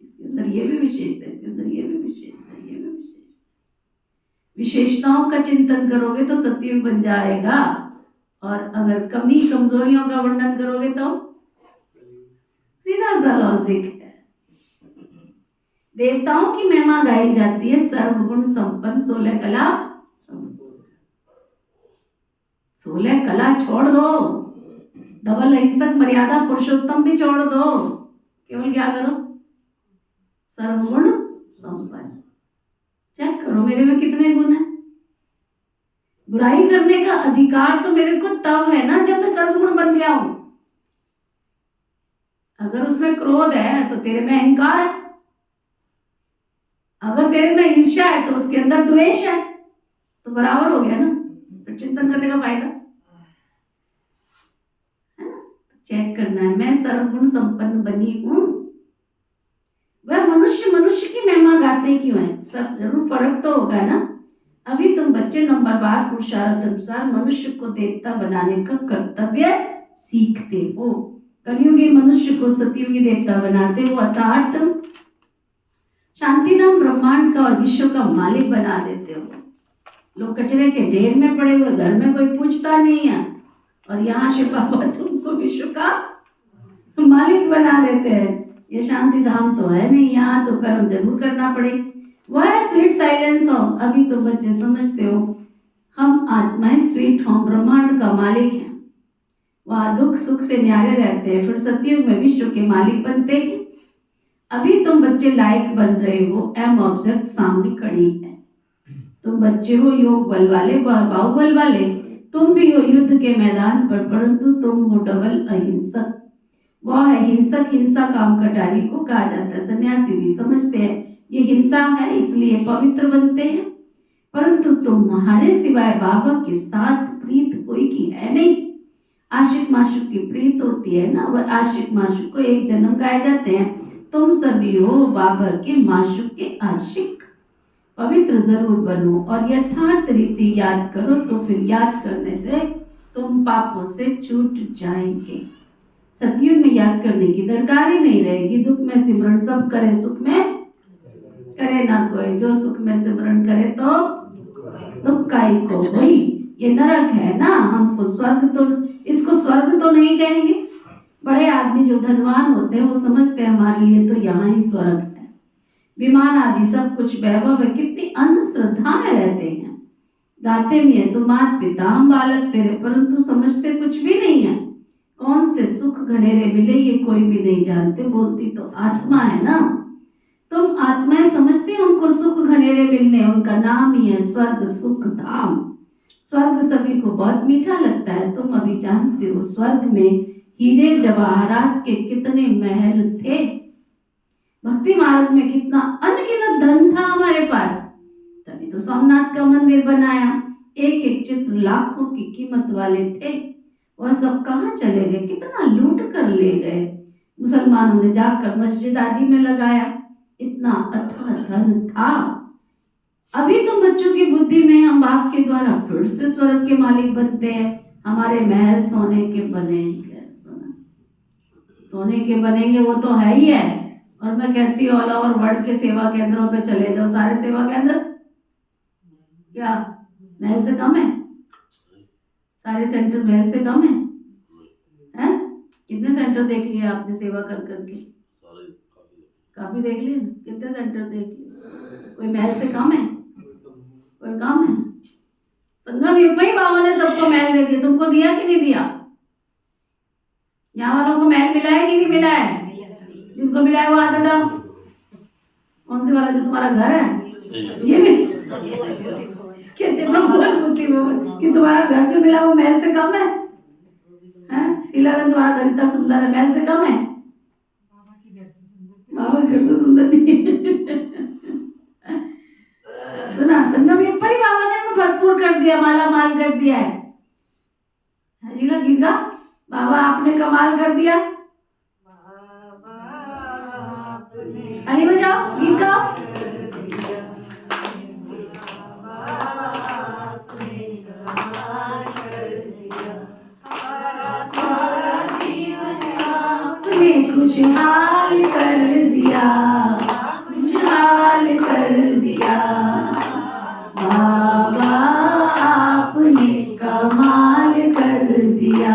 इसके अंदर ये भी विशेषता, इसके अंदर ये भी विशेषता, ये भी विशेषता। विशेषताओं का चिंतन करोगे तो सतयुग बन जाएगा, और अगर कमी कमजोरियों का वर्णन करोगे तो सीधा सा लॉजिक है। देवताओं की महिमा गाई जाती है, सर्वगुण संपन्न 16 कला। 16 कला छोड़ दो, डबल अहिंसक मर्यादा पुरुषोत्तम भी छोड़ दो, केवल क्या करो, सर्वगुण संपन्न। चेक करो मेरे में कितने गुण हैं। बुराई करने का अधिकार तो मेरे को तब है ना जब मैं सर्वगुण बन गया हूं। अगर उसमें क्रोध है तो तेरे में अहंकार है, अगर तेरे में ईर्ष्या है तो उसके अंदर द्वेष है, तो बराबर हो गया ना, तो चिंतन करने का फायदा है ना। चेक करना है, मैं सर्वगुण संपन्न बनी हूं। वह मनुष्य की महिमा गाते क्यों है, सब जरूर फर्क तो होगा ना। अभी तुम बच्चे नंबरवार पुरुषार्थ अनुसार मनुष्य को देवता बनाने का कर्तव्य सीखते हो। कलयुगी मनुष्य को सतयुगी देवता बनाते हो, अर्थात शांतिधाम ब्रह्मांड का और विश्व का मालिक बना देते हो। लोग कचरे के ढेर में पड़े हुए, घर में कोई पूछता नहीं है, और यहाँ से बाबा तुमको विश्व का मालिक बना देते हैं। ये शांति धाम तो है नहीं, यहाँ तो कर्म जरूर करना पड़े। वह स्वीट साइलेंस हो। अभी तो बच्चे समझते हो हम आत्माएं स्वीट होम, ब्रह्मांड का मालिक है, वहाँ दुख सुख से न्यारे रहते हैं, फिर सतयुग में विश्व के मालिक बनते हैं। अभी तुम बच्चे लायक बन रहे हो, एम ऑब्जेक्ट सामने खड़ी है। तुम बच्चे हो योग बल वाले, बाहुबल वाले, तुम भी हो युद्ध के मैदान पर, परंतु तुम हो डबल अहिंसक। वह है हिंसक, हिंसा काम कटारी को कहा जाता है। सन्यासी भी समझते हैं ये हिंसा है, इसलिए पवित्र बनते हैं, परंतु तुम्हारे सिवाय बाबा के साथ प्रीत कोई की है नहीं। आशिक माशुक की प्रीत होती है ना, वह आशिक माशुक को एक जन्म गाए जाते हैं। तुम सभी हो बाबा के माशुक के आशिक। पवित्र जरूर बनो और यथार्थ रीति याद करो, तो फिर याद करने से तुम पापों से छूट जाएंगे। सतयुग में याद करने की दरकार ही नहीं रहेगी। दुख में सिमरण सब करे, सुख में करे ना कोई। जो सुख में सिमरण करे तो दुख का ही को कोई। ये नरक है ना, हमको स्वर्ग तो, इसको स्वर्ग तो नहीं कहेंगे। बड़े आदमी जो धनवान होते हैं वो समझते हैं हमारे लिए तो यहाँ ही स्वर्ग है, विमान आदि सब कुछ वैभव है। कितनी अंधश्रद्धा में रहते हैं, गाते भी है तो मात पिता हम बालक तेरे, परंतु समझते कुछ भी नहीं है। कौन से सुख घनेरे मिले ये कोई भी नहीं जानते, बोलती तो आत्मा है ना। तुम आत्माएं समझते हो उनको सुख घनेरे मिलने, उनका नाम ही है स्वर्ग सुख धाम। स्वर्ग सभी को बहुत मीठा लगता है, तुम अभी जानते हो स्वर्ग में हीरे जवाहरात के कितने महल थे। भक्ति मार्ग में कितना अनगिनत धन था हमारे पास, तभी तो सोमनाथ का मंदिर बनाया। एक एक चित्र लाखों की कीमत वाले थे, वह सब कहाँ चले गए, कितना लूट कर ले गए। मुसलमानों ने जाकर मस्जिद आदि में लगाया, इतना अथाह धन था। अभी तो बच्चों की बुद्धि में हम बाप के द्वारा फिर से स्वर्ग के मालिक बनते हैं। हमारे महल सोने के बनेंगे, सोने के बनेंगे, वो तो है ही है। और मैं कहती हूँ ऑल ओवर वर्ल्ड के सेवा केंद्रों पे चले जाओ, सारे सेवा केंद्र क्या महल से कम है? सारे सेंटर महल से कम है? हैं? कितने सेंटर देख लिए आपने सेवा कर करके? काफी देख लिए। कितने सेंटर देख लिए? कोई महल से कम है? कोई कम है? संगम युग में ही बाबा ने सबको महल दे दिया, तुमको दिया कि नहीं दिया? यहाँ वालों को महल मिला है कि नहीं मिला है? जिनको मिला है वो हाथ उठाओ। कौन से वाला जो तुम्हारा घर है? ये भी कहते बुद्धि में कि तुम्हारा घर जो मिला वो महल से कम है? शीला में तुम्हारा घर इतना सुंदर है, महल से कम है? बाबा के घर से सुंदर नहीं सुना, संगम युग पर ही बाबा ने हमें भरपूर कर दिया, माला माल कर दिया है। शीला गीत गा, बाबा आपने कमाल कर दिया। अली बजाओ, गीत गाओ। दिया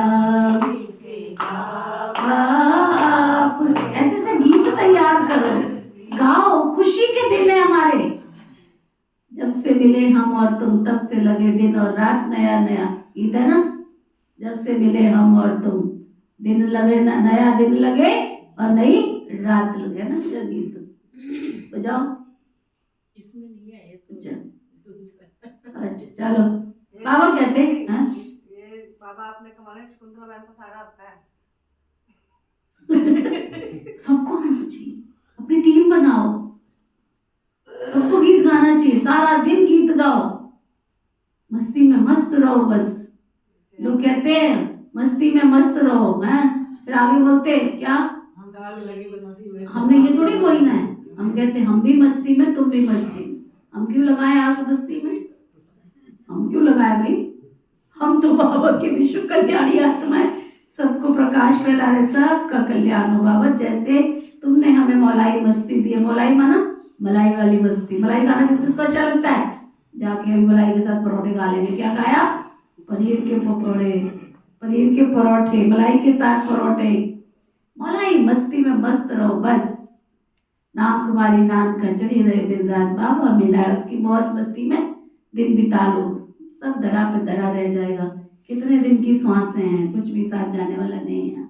आप। ऐसे ऐसे गीत तैयार करो, गाओ। खुशी के दिन है हमारे, जब से मिले हम और तुम तब से लगे दिन और रात नया नया। गीत है ना, जब से मिले हम और तुम, दिन लगे नया दिन लगे और नई रात लगे ना। जो गीत बजाओ, इसमें नहीं है ये तो अच्छा चलो। बाबा कहते हैं हाँ? ये बाबा आपने कमाल शकुंतला मैम को सारा आता है। सबको आना चाहिए, अपनी टीम बनाओ, सबको गीत गाना चाहिए, सारा दिन गीत गाओ, मस्ती में मस्त रहो बस। लोग कहते हैं मस्ती में मस्त रहो, हैं? फिर आगे बोलते क्या, हम आग लगी मस्ती में। हमने ये थोड़ी बोलना है, हम कहते हैं हम भी मस्ती में तुम भी मस्ती में। हम क्यों लगाए आग मस्ती में, हम क्यों लगाए भाई? हम तो बाबा के विश्व कल्याणी आत्मा है, सबको प्रकाश फैला रहे, सबका कल्याण हो बाबा। जैसे तुमने हमें मौलाई मस्ती दी है, मौलाई माना मलाई वाली मस्ती। मलाई खाना किसको अच्छा लगता है? जाके हम मलाई के साथ परोठे खा लेंगे। क्या खाया? पनीर के पकौड़े, पनीर के परोठे, मलाई के साथ परोठे। मलाई मस्ती में मस्त रहो बस। नाम कुमारी नान का चढ़ी रहे दिन रात, बाबा मिला है उसकी मौज मस्ती में दिन बिता लो, सब धरा पे धरा रह जाएगा। कितने दिन की सांसें हैं, कुछ भी साथ जाने वाला नहीं है।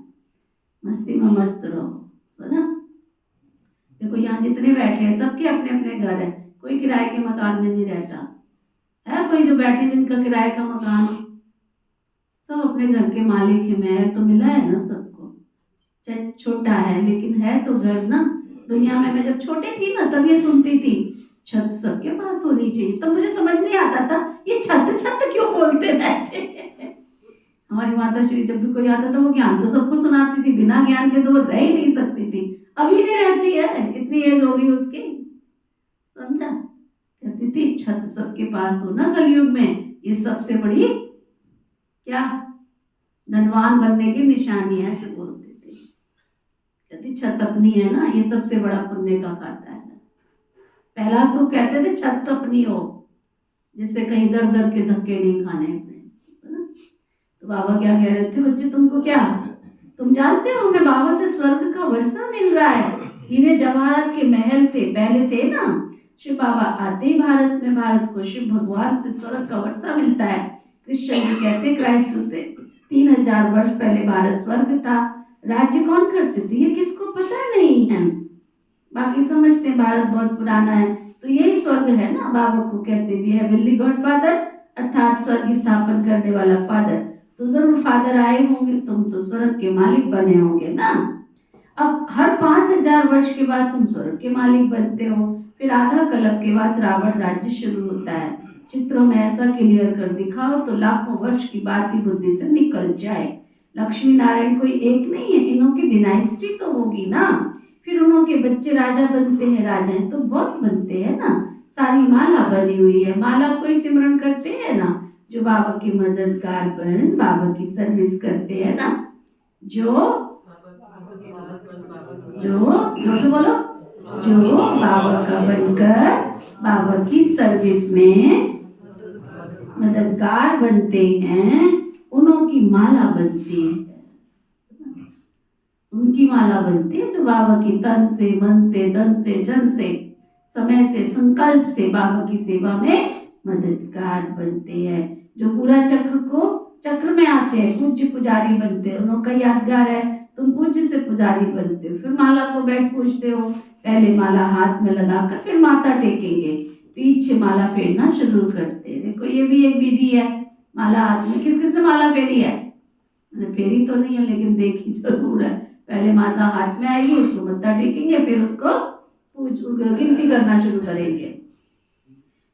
मस्ती में मस्त रहो, है ना। देखो यहाँ जितने बैठे हैं सबके अपने अपने घर है, कोई किराए के मकान में नहीं रहता है। कोई जो बैठे जिनका किराए का मकान, सब अपने घर के मालिक है। महल तो मिला है ना सबको, चाहे छोटा है लेकिन है तो घर ना। दुनिया में मैं जब छोटी थी ना तब ये सुनती थी, छत सबके पास होनी चाहिए। तब मुझे समझ नहीं आता था ये छत छत क्यों बोलते रहते हैं। हमारी माता श्री जब भी कोई आता था वो ज्ञान तो सबको सुनाती थी, बिना ज्ञान के तो वो रह ही नहीं सकती थी। अभी नहीं रहती है, इतनी एज हो गई उसकी, समझा। कहती थी छत सबके पास हो ना कलयुग में, ये सबसे बड़ी क्या धनवान बनने की निशानी है, ऐसे बोलते थे। कहती छत अपनी है ना, ये सबसे बड़ा पुण्य का खाता है। पहला सुख कहते थे छत अपनी हो, जिससे कहीं दर दर के धक्के नहीं खाने पड़े, है ना। तो बाबा क्या कह रहे थे, बच्चे तुमको क्या, तुम जानते हो हमें बाबा से स्वर्ग का वर्षा मिल रहा है। हीरे जवाहरात के महल थे पहले थे ना, शिव बाबा आते ही भारत में, भारत को शिव भगवान से स्वर्ग का वर्षा मिलता है। कृष्ण जी कहते क्राइस्ट से 3000 वर्ष पहले भारत स्वर्ग था। राज्य कौन करते थे ये किसको पता नहीं है, बाकी समझते हैं भारत बहुत पुराना है तो यही स्वर्ग है ना। बाबा को कहते भी है हेवनली गॉड फादर, अर्थात स्वर्ग स्थापन करने वाला फादर। तो जरूर फादर आए होंगे, तुम तो स्वर्ग के मालिक बने होंगे ना। अब हर 5000 वर्ष के बाद तुम स्वर्ग के मालिक बनते हो, फिर आधा कल्प के बाद रावण राज्य शुरू होता है। चित्रों में ऐसा क्लियर कर दिखाओ तो लाखों वर्ष की बात ही बुद्धि से निकल जाए। लक्ष्मी नारायण कोई एक नहीं है, इन्हों की डिनाइस्टी तो होगी ना। फिर उन्हों के बच्चे राजा बनते हैं, राजा तो बहुत बनते हैं ना। सारी माला बनी हुई है, माला कोई सिमरन करते हैं ना, जो बाबा के मददगार बन बाबा की सर्विस करते हैं ना। जो जोर से बोलो, जो बाबा का बनकर बाबा की सर्विस में मददगार बनते हैं, उन्हों की माला बनती है। उनकी माला बनती है जो बाबा की तन से मन से धन से जन से समय से संकल्प से बाबा की सेवा में मददगार बनते हैं। जो पूरा चक्र में आते हैं, पूज्य पुजारी बनते हैं। उनका यादगार है, तुम पूज्य से पुजारी बनते हो। फिर माला को बैठ पूछते हो, पहले माला हाथ में लगाकर फिर माथा टेकेंगे, पीछे माला फेरना शुरू करते हैं। देखो ये भी एक विधि है, माला हाथ में। किस किसने माला फेरी है? मैंने फेरी तो नहीं है लेकिन देखी जरूर है। पहले माता हाथ में आएगी, उसको मत्था टेकेंगे, फिर उसको गिनती करना शुरू करेंगे।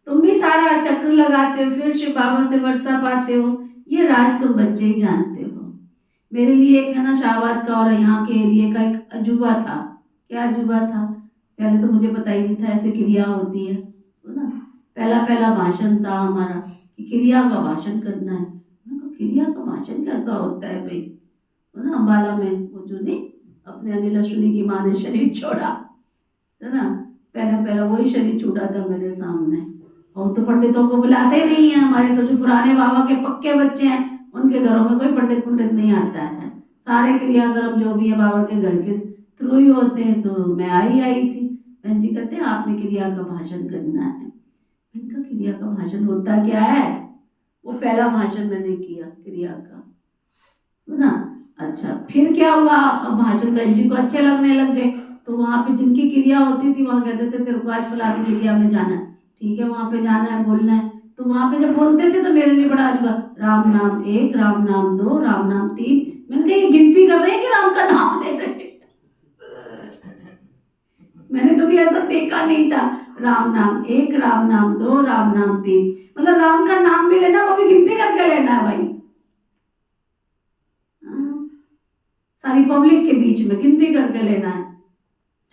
तुम भी सारा चक्र लगाते हो, फिर शिव बाबा से वर्षा पाते हो। ये राज तुम बच्चे ही जानते हो। मेरे लिए एक है ना शाहबाद का और यहाँ के एरिया का एक अजूबा था। क्या अजूबा था? पहले तो मुझे पता ही नहीं था ऐसे क्रिया होती है, तो ना पहला भाषण था हमारा कि क्रिया का भाषण करना है। क्रिया का भाषण कैसा होता है भाई, है ना। अम्बाला में वो जो नहीं अपने अनिल अश्विनी की माँ ने शरीर छोड़ा, है ना। पहला वही शरीर छूटा था मेरे सामने। और तो पंडितों को बुलाते ही नहीं है, हमारे तो जो पुराने बाबा के पक्के बच्चे हैं उनके घरों में कोई पंडित नहीं आता है, सारे क्रियाक्रम जो भी है बाबा के घर के थ्रू ही होते हैं। तो मैं आई थी। बहन जी कहते हैं आपने क्रिया का भाषण करना है। मैंने कहा क्रिया का भाषण होता क्या है? वो पहला भाषण मैंने किया क्रिया का, सुना। अच्छा, फिर क्या हुआ? अब भाषण बहन जी को अच्छे लगने लग गए। तो वहाँ पे जिनकी क्रिया होती थी वहाँ कहते थे तेरे को आज फलानी क्रिया में जाना है, ठीक है, वहाँ पे जाना है, बोलना है। तो वहाँ पे जब बोलते थे तो मेरे लिए बड़ा अजीब, राम नाम 1, राम नाम 2, राम नाम 3। मैंने कहा ये गिनती कर रहे हैं कि राम का नाम ले रहे हैं? मैंने कभी ऐसा देखा नहीं था। राम नाम 1, राम नाम 2, राम नाम 3, मतलब राम का नाम भी लेना, वो भी गिनती करके लेना है भाई। सारी पब्लिक के बीच में गिनती करके लेना है।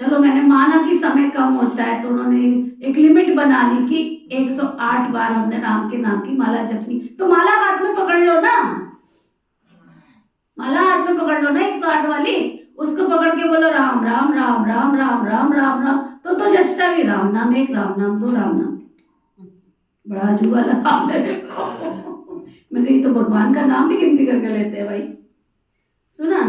चलो मैंने माना कि समय कम होता है तो उन्होंने एक लिमिट बना ली कि 108 बार हमने राम के नाम की माला जपनी। तो माला हाथ में पकड़ लो ना, माला हाथ में पकड़ लो ना 108 वाली, उसको पकड़ के बोलो राम राम राम राम राम राम राम राम। तो जस्टा भी राम नाम 1, राम नाम 2, राम नाम 3। बड़ा अजूबा लगा मेरे को। मैं कही तो भगवान का नाम भी गिनती करके लेते हैं भाई, सुना।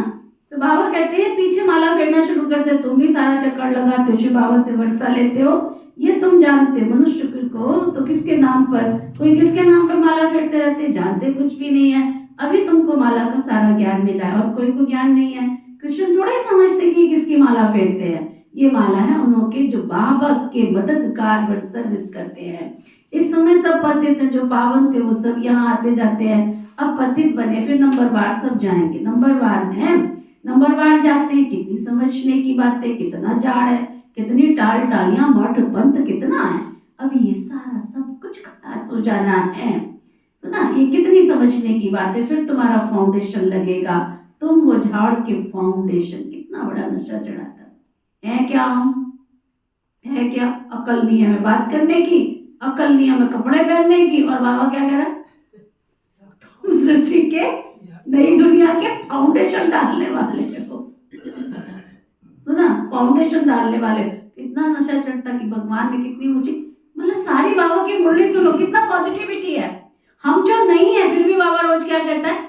तो बाबा कहते हैं पीछे माला फेरना शुरू कर दे, तुम भी सारा चक्कर लगाते हो, शिव बाबा से वर्षा लेते हो, ये तुम जानते हो। मनुष्य को तो किसके नाम पर, कोई किसके नाम पर माला फेरते रहते, जानते कुछ भी नहीं है। अभी तुमको माला का सारा ज्ञान मिला है और कोई को ज्ञान नहीं है। कृष्ण थोड़े समझते कि किसकी माला फेरते हैं। ये माला है उनके जो बाबा के मददगार बन सर्विस करते हैं। इस समय सब पतित जो पावन थे वो सब यहाँ आते जाते हैं। अब पतित बने फिर नंबरवार सब जाएंगे, नंबरवार में नंबरवार जाते हैं। कितनी समझने की बातें, कितना जाड़ है, कितनी टाल टालियां, मठ पंथ कितना है। अब ये सारा सब कुछ खलास हो जाना है, तो ना ये कितनी समझने की बात है। फिर तुम्हारा फाउंडेशन लगेगा, तुम वो झाड़ के फाउंडेशन। कितना बड़ा नशा चढ़ाता है क्या? हम है क्या? अकल नहीं है हमें बात करने की, अकल नहीं है हमें कपड़े पहनने की। और बाबा क्या कह रहा है? तुम सृष्टि के नई दुनिया के फाउंडेशन डालने वाले हो, सुना, फाउंडेशन डालने वाले। कितना नशा चढ़ता कि भगवान ने कितनी ऊंची, मतलब सारी बाबा की मुरली सुनो, कितना पॉजिटिविटी है। हम जो नहीं है फिर भी बाबा रोज क्या कहता है?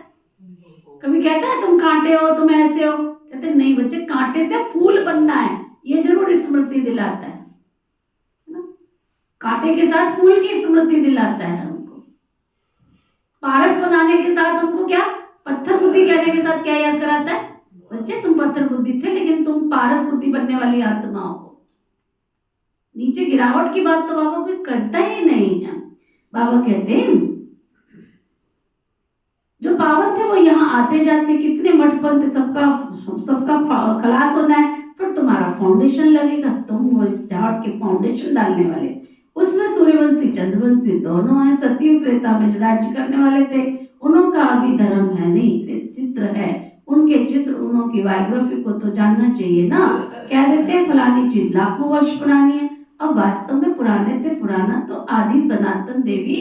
कभी कहता है तुम कांटे हो, तुम ऐसे हो? कहते नहीं बच्चे, कांटे से फूल बनना है, ये जरूर स्मृति दिलाता है ना? कांटे के साथ फूल की स्मृति दिलाता है हमको। पारस बनाने के साथ हमको क्या, पत्थर बुद्धि कहने के साथ क्या याद कराता है? बच्चे तुम पत्थर बुद्धि थे लेकिन तुम पारस बुद्धि बनने वाली आत्मा हो। नीचे गिरावट की बात तो बाबा कोई करता ही नहीं है। बाबा कहते हैं जो पावन थे वो यहाँ आते जाते, कितने मठपंथ, सबका खलास होना है। फिर तुम्हारा फाउंडेशन लगेगा, तुम वो इस झाड़ के फाउंडेशन डालने वाले। उसमें सूर्यवंशी चंद्रवंशी दोनों है। सतयुग त्रेता में जो राज्य करने वाले थे उनका अभी धर्म है नहीं, चित्र है उनके, चित्र उनों की बायोग्राफी को तो जानना चाहिए ना। कह देते हैं फलानी चीज लाखों वर्ष पुरानी है, अब वास्तव में पुराने थे, पुराना तो आदि सनातन देवी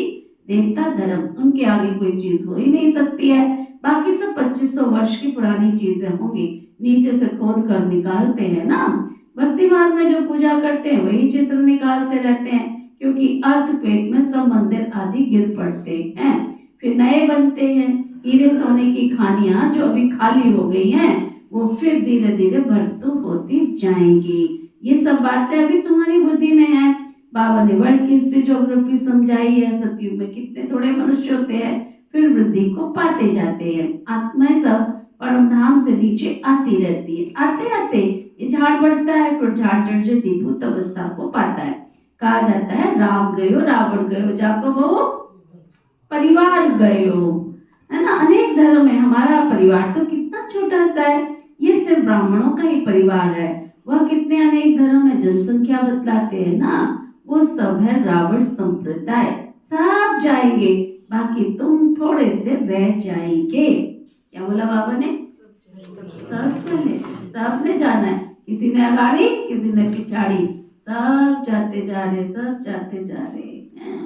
देवता धर्म, उनके आगे कोई चीज हो ही नहीं सकती है। बाकी सब 2500 वर्ष की पुरानी चीजें होंगी, नीचे से खोद कर निकालते हैं ना। भक्ति मार्ग में जो पूजा करते हैं वही चित्र निकालते रहते हैं, क्योंकि अर्थक्वेक में सब मंदिर आदि गिर पड़ते हैं, फिर नए बनते हैं। हीरे सोने की खानियां जो अभी खाली हो गई हैं वो फिर धीरे धीरे भरतू होती जाएंगी। ये सब बातें अभी तुम्हारी बुद्धि में है। बाबा ने वर्ल्ड की हिस्ट्री ज्योग्राफी समझाई है। सतयुग में कितने थोड़े मनुष्य होते हैं, फिर वृद्धि को पाते जाते हैं। आत्माएं सब परम धाम से नीचे आती रहती है। आते आते ये झाड़ बढ़ता है, फिर झाड़ चढ़ जाती भूत अवस्था को पाता है। कहा जाता है राम गयो रावण गयो, जाको बहु परिवार गयो, है ना। अनेक धर्म है, हमारा परिवार तो कितना छोटा सा है, ये सिर्फ ब्राह्मणों का ही परिवार है। वह कितने अनेक धर्म है, जनसंख्या बतलाते हैं ना, वो सब है रावण संप्रदाय। सब जाएंगे, बाकी तुम थोड़े से रह जाएंगे। क्या बोला बाबा ने? सब चले, सबने जाना है, किसी ने अगाड़ी किसी ने पिछाड़ी, सब जाते जा रहे, सब जाते जा रहे हैं।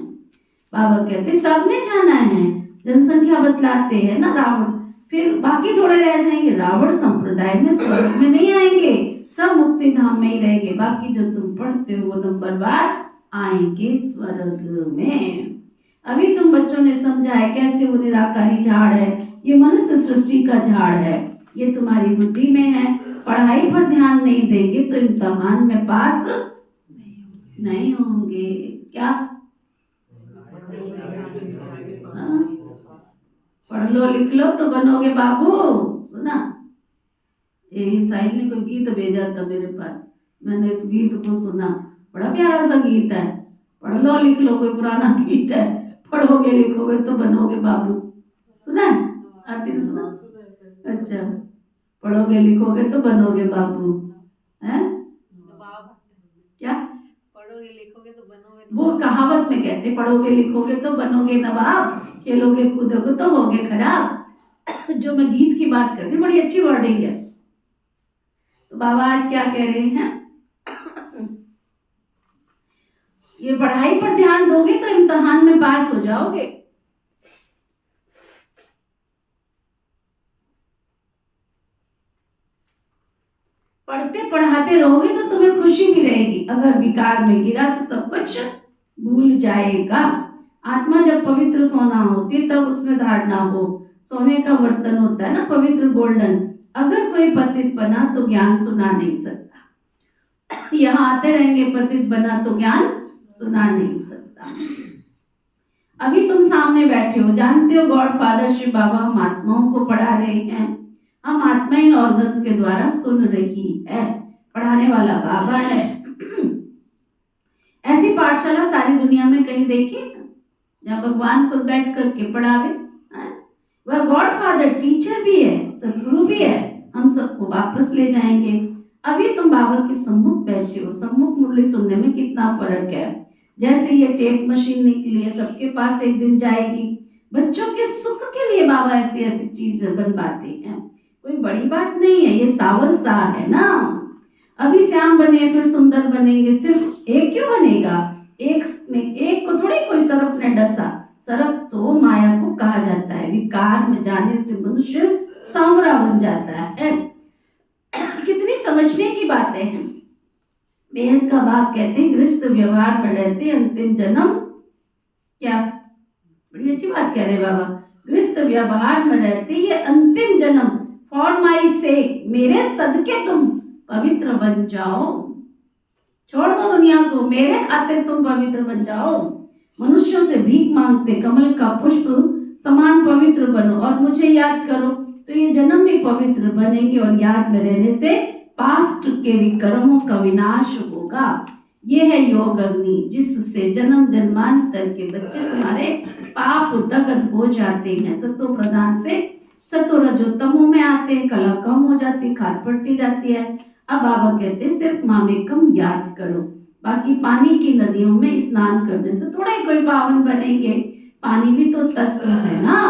बाबा कहते सबने जाना है, जनसंख्या बतलाते हैं ना रावण, फिर बाकी थोड़े रह जाएंगे। रावण संप्रदाय में स्वर्ग में नहीं आएंगे, सब मुक्ति धाम में ही रहेंगे। बाकी जो तुम पढ़ते हो वो नंबरवार आएंगे स्वर्ग में। अभी तुम बच्चों ने समझा है कैसे वो निराकारी झाड़ है, ये मनुष्य सृष्टि का झाड़ है, ये तुम्हारी बुद्धि में है। पढ़ाई पर ध्यान नहीं देंगे तो इम्तिहान में पास नहीं होंगे। क्या? हाँ? पढ़ लो लिख लो तो बनोगे बाबू। सुना, ये साहिल ने कोई गीत भेजा था मेरे पास, मैंने इस गीत को सुना, बड़ा प्यारा सा गीत है। पढ़ लो लिख लो, कोई पुराना गीत है, पढ़ोगे लिखोगे तो बनोगे बाबू। सुना है? आरती ने सुना? अच्छा, पढ़ोगे लिखोगे तो बनोगे बाबू, हैं? क्या? पढ़ोगे लिखोगे तो बनोगे। वो कहावत में कहते, पढ़ोगे लिखोगे तो बनोगे नवाब, खेलोगे कूदोगे तो होगे खराब। जो मैं गीत की बात कर रही हूँ, बड़ी अच्छी वर्डिंग है। तो बाबा आज क्या कह रहे हैं, ये पढ़ाई पर ध्यान दोगे तो इम्तिहान में पास हो जाओगे। पढ़ते पढ़ाते रहोगे तो तुम्हें खुशी भी रहेगी। अगर विकार में गिरा तो सब कुछ भूल जाएगा। आत्मा जब पवित्र सोना होती तब उसमें धारणा हो। सोने का बर्तन होता है ना पवित्र गोल्डन। अगर कोई पतित बना तो ज्ञान सुना नहीं सकता। यहाँ आते रहेंगे पतित बना तो ज्ञान सुना नहीं सकता। अभी तुम सामने बैठे हो, जानते हो गॉड फादर शिव बाबा हम आत्माओं को पढ़ा रहे हैं। हम आत्मा इन ऑर्गन्स के द्वारा सुन रही है, पढ़ाने वाला बाबा है। ऐसी पाठशाला सारी दुनिया में कहीं देखी जहाँ भगवान खुद बैठ करके पढ़ावे। वह गॉड फादर टीचर भी है, सदगुरु भी है। हम सबको वापस ले जाएंगे। अभी तुम बाबा के सम्मुख बैठे हो। सम्मुख मुरली सुनने में कितना फर्क है। जैसे ये टेप मशीन निकली है, सबके पास एक दिन जाएगी। बच्चों के सुख के लिए बाबा ऐसी ऐसी चीजें बनवाते हैं, कोई बड़ी बात नहीं है। ये सावल सा है ना, अभी श्याम बने फिर सुंदर बनेंगे। सिर्फ एक क्यों बनेगा? एक को थोड़ी कोई सर्प ने डसा। सर्प तो माया को कहा जाता है। विकार में जाने से मनुष्य सांवरा बन जाता है। कितनी समझने की बातें हैं। बेहद का बाप कहते हैं गृहस्थ व्यवहार में रहते अंतिम जन्म। क्या बड़ी अच्छी बात कह रहे बाबा। गृहस्थ व्यवहार में रहते ये अंतिम जन्म फॉर माई सेक, मेरे सदके तुम पवित्र बन जाओ। छोड़ दो दुनिया को, मेरे खातिर तुम पवित्र बन जाओ। मनुष्यों से भीख मांगते कमल का पुष्प समान पवित्र बनो और मुझे याद करो, तो ये जन्म भी पवित्र बनेंगे और याद में रहने से पास्ट के विक्रमों का विनाश होगा। ये है योग अग्नि, जिससे जन्म जन्मांतर के बच्चे तुम्हारे पाप दग्ध हो जाते हैं। सतो प्रधान से सतो रजो तमो में आते हैं, कला कम हो जाती, खाद पड़ती जाती है। अब बाबा कहते हैं सिर्फ मामेकम याद करो, बाकी पानी की नदियों में स्नान करने से थोड़े कोई पावन बनेंगे। पानी भी तो तत्व है ना,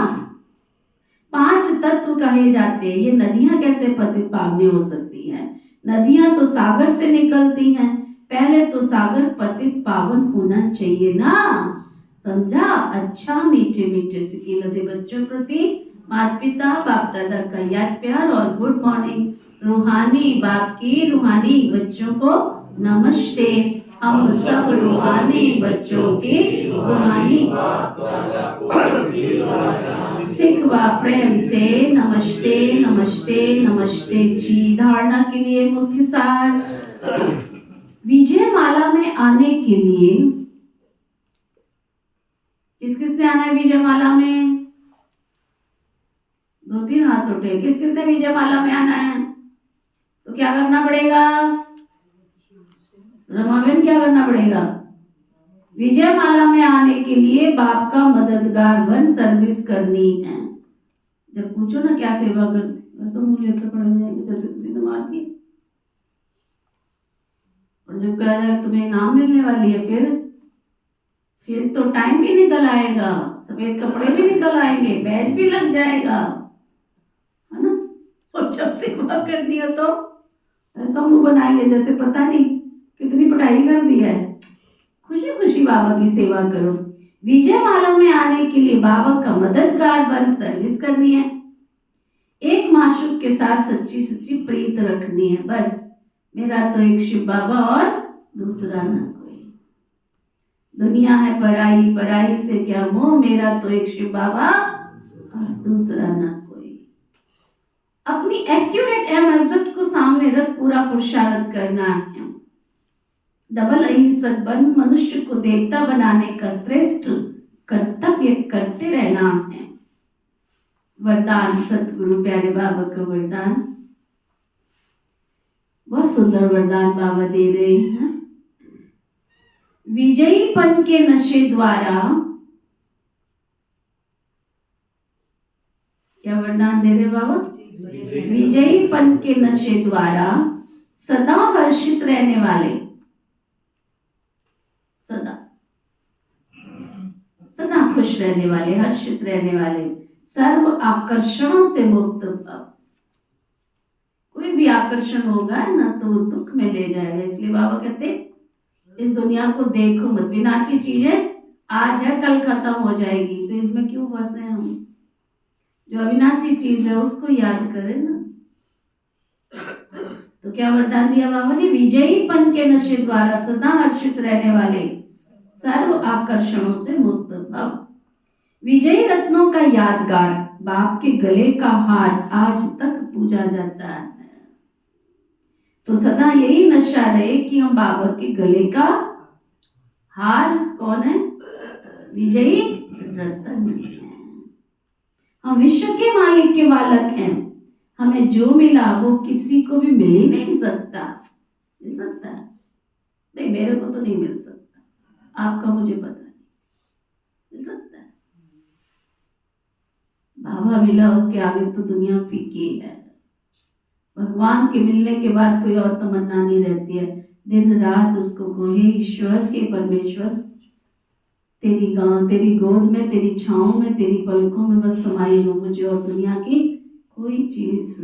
5 तत्व कहे जाते हैं। ये नदियां कैसे पतित पावनी हो सकती हैं? नदियां तो सागर से निकलती हैं, पहले तो सागर पतित पावन होना चाहिए ना, समझा? अच्छा, मीठे मीठे सिकीलते बच्चों प्रति माता पिता बाप दादा का याद प्यार और गुड मॉर्निंग। रूहानी बाप की रूहानी बच्चों को नमस्ते। हम सब रूहानी बच्चों की रूहानी सिखवा प्रेम से नमस्ते नमस्ते नमस्ते जी। धारणा के लिए मुख्य सार। विजय माला में आने के लिए किस किसने आना है विजय माला में? 2-3 हाथ उठे। किस किसने विजय माला में आना है? तो क्या करना पड़ेगा? रमाबेन क्या करना पड़ेगा? विजय माला में आने के लिए बाप का मददगार बन सर्विस करनी है। जब पूछो ना क्या सेवा कर, वैसे मुंह लेकर खड़े हो जाएंगे जैसे किसी ने मार दिया। और जब कहा जाए तुम्हें इनाम मिलने वाली है, फिर तो टाइम भी निकल आएगा, सफेद कपड़े भी निकल आएंगे, बैज भी लग जाएगा, है ना? और जब सेवा करनी हो तो ऐसा मुंह बनाएंगे जैसे पता नहीं कितनी पढ़ाई कर दी है। खुशी खुशी बाबा की सेवा करो। विजय माला में आने के लिए बाबा का मददगार बन सर्विस करनी है। एक माशूक के साथ सच्ची सच्ची प्रीत रखनी है। बस मेरा तो एक शिव बाबा और दूसरा ना कोई। दुनिया है पराई, पराई से क्या मोह, मेरा तो एक शिव बाबा और दूसरा ना अपनी एक्यूरेट एम ऑब्जेक्ट को सामने रख पूरा पुरुषार्थ करना है। डबल अहिंसक बन मनुष्य को देवता बनाने का श्रेष्ठ कर्तव्य करते रहना है। वरदान सतगुरु प्यारे बाबा का वरदान, बहुत सुंदर वरदान बाबा दे रहे हैं। विजयीपन के नशे द्वारा, क्या वरदान दे रहे बाबा? विजयीपन के नशे द्वारा सदा हर्षित रहने वाले, सदा सदा खुश रहने वाले, हर्षित रहने वाले, सर्व आकर्षणों से मुक्त भव। कोई भी आकर्षण होगा ना तो वो दुख में ले जाएगा। इसलिए बाबा कहते इस दुनिया को देखो मत, विनाशी चीजें आज है कल खत्म हो जाएगी, तो इनमें क्यों फंसे हम? जो अविनाशी चीज है उसको याद करें ना। तो क्या वरदान दिया बाबा ने? विजयीपन के नशे द्वारा सदा हर्षित रहने वाले, सर्व आकर्षणों से मुक्त भव। विजयी रत्नों का यादगार, बाप के गले का हार आज तक पूजा जाता है। तो सदा यही नशा रहे कि हम बाबा के गले का हार, कौन है? विजयी रत्न। हम विश्व के मालिक के बालक हैं। हमें जो मिला वो किसी को भी मिल ही नहीं सकता। मिल सकता है? नहीं, मेरे को तो नहीं मिल सकता, आपका मुझे पता नहीं, मिल सकता है? बाबा मिला, उसके आगे तो दुनिया फीकी है। भगवान के मिलने के बाद कोई और तमन्ना नहीं रहती है। दिन रात उसको कहो, हे ईश्वर, हे परमेश्वर, तेरी गोद में, तेरी छांव में, तेरी पलकों में बस समाई हो। मुझे और दुनिया की कोई चीज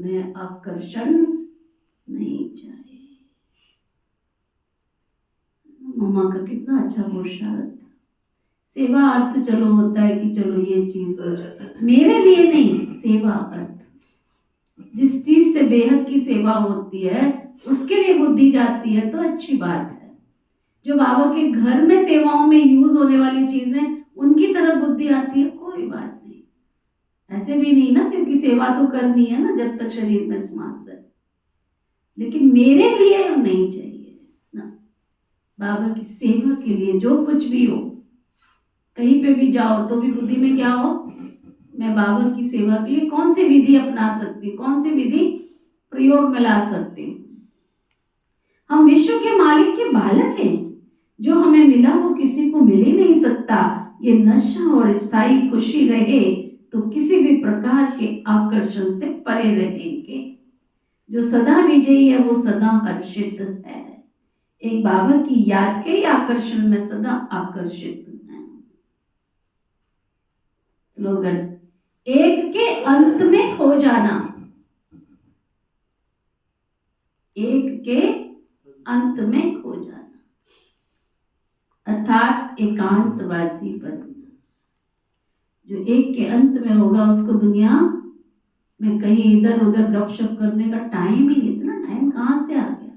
में आकर्षण नहीं चाहिए। मम्मा का कितना अच्छा पुरुषार्थ था। सेवा अर्थ चलो होता है कि चलो ये चीज मेरे लिए नहीं, सेवा अर्थ जिस चीज से बेहद की सेवा होती है उसके लिए बुद्धि जाती है तो अच्छी बात है। जो बाबा के घर में सेवाओं में यूज होने वाली चीजें उनकी तरफ बुद्धि आती है, कोई बात नहीं। ऐसे भी नहीं ना, क्योंकि सेवा तो करनी है ना जब तक शरीर में श्वास है, लेकिन मेरे लिए नहीं चाहिए ना। बाबा की सेवा के लिए जो कुछ भी हो, कहीं पे भी जाओ तो भी बुद्धि में क्या हो, मैं बाबा की सेवा के लिए कौन सी विधि अपना सकती हूँ, कौन सी विधि प्रयोग में ला सकती हूँ। हम विश्व के मालिक के बालक हैं। जो हमें मिला वो किसी को मिल ही नहीं सकता। ये नशा और स्थायी खुशी रहे तो किसी भी प्रकार के आकर्षण से परे रहेंगे। जो सदा विजयी है वो सदा हर्षित है। एक बाबा की याद के ही आकर्षण में सदा आकर्षित है। स्लोगन, एक के अंत में खो जाना, एक के अंत में खो जाना, अर्थात एकांतवासी बनना। जो एक के अंत में होगा उसको दुनिया में कहीं इधर उधर गपशप करने का टाइम ही नहीं। इतना टाइम कहाँ से आ गया?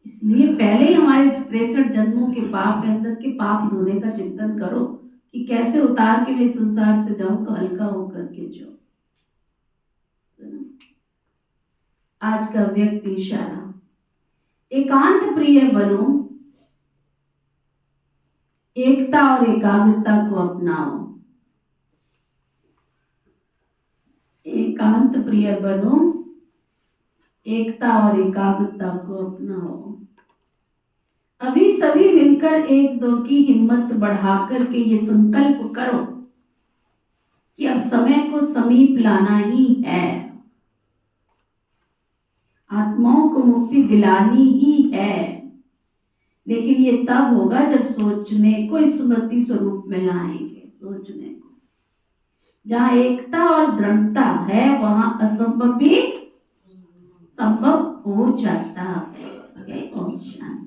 इसलिए पहले ही हमारे 63 जन्मों के पाप है, अंदर के पाप धोने का चिंतन करो कि कैसे उतार के मैं संसार से जाऊं तो हल्का होकर के जाओ। आज का व्यक्ति इशारा, एकांत प्रिय बनो, एकता और एकाग्रता को अपनाओ। एकांत प्रिय बनो, एकता और एकाग्रता को अपनाओ। अभी सभी मिलकर एक दो की हिम्मत बढ़ाकर के ये संकल्प करो कि अब समय को समीप लाना ही है, आत्माओं को मुक्ति दिलानी ही है। लेकिन ये तब होगा जब सोचने को स्मृति स्वरूप में लाएंगे। सोचने को, जहाँ एकता और दृढ़ता है वहां असंभव भी संभव हो जाता है। ओम शांति।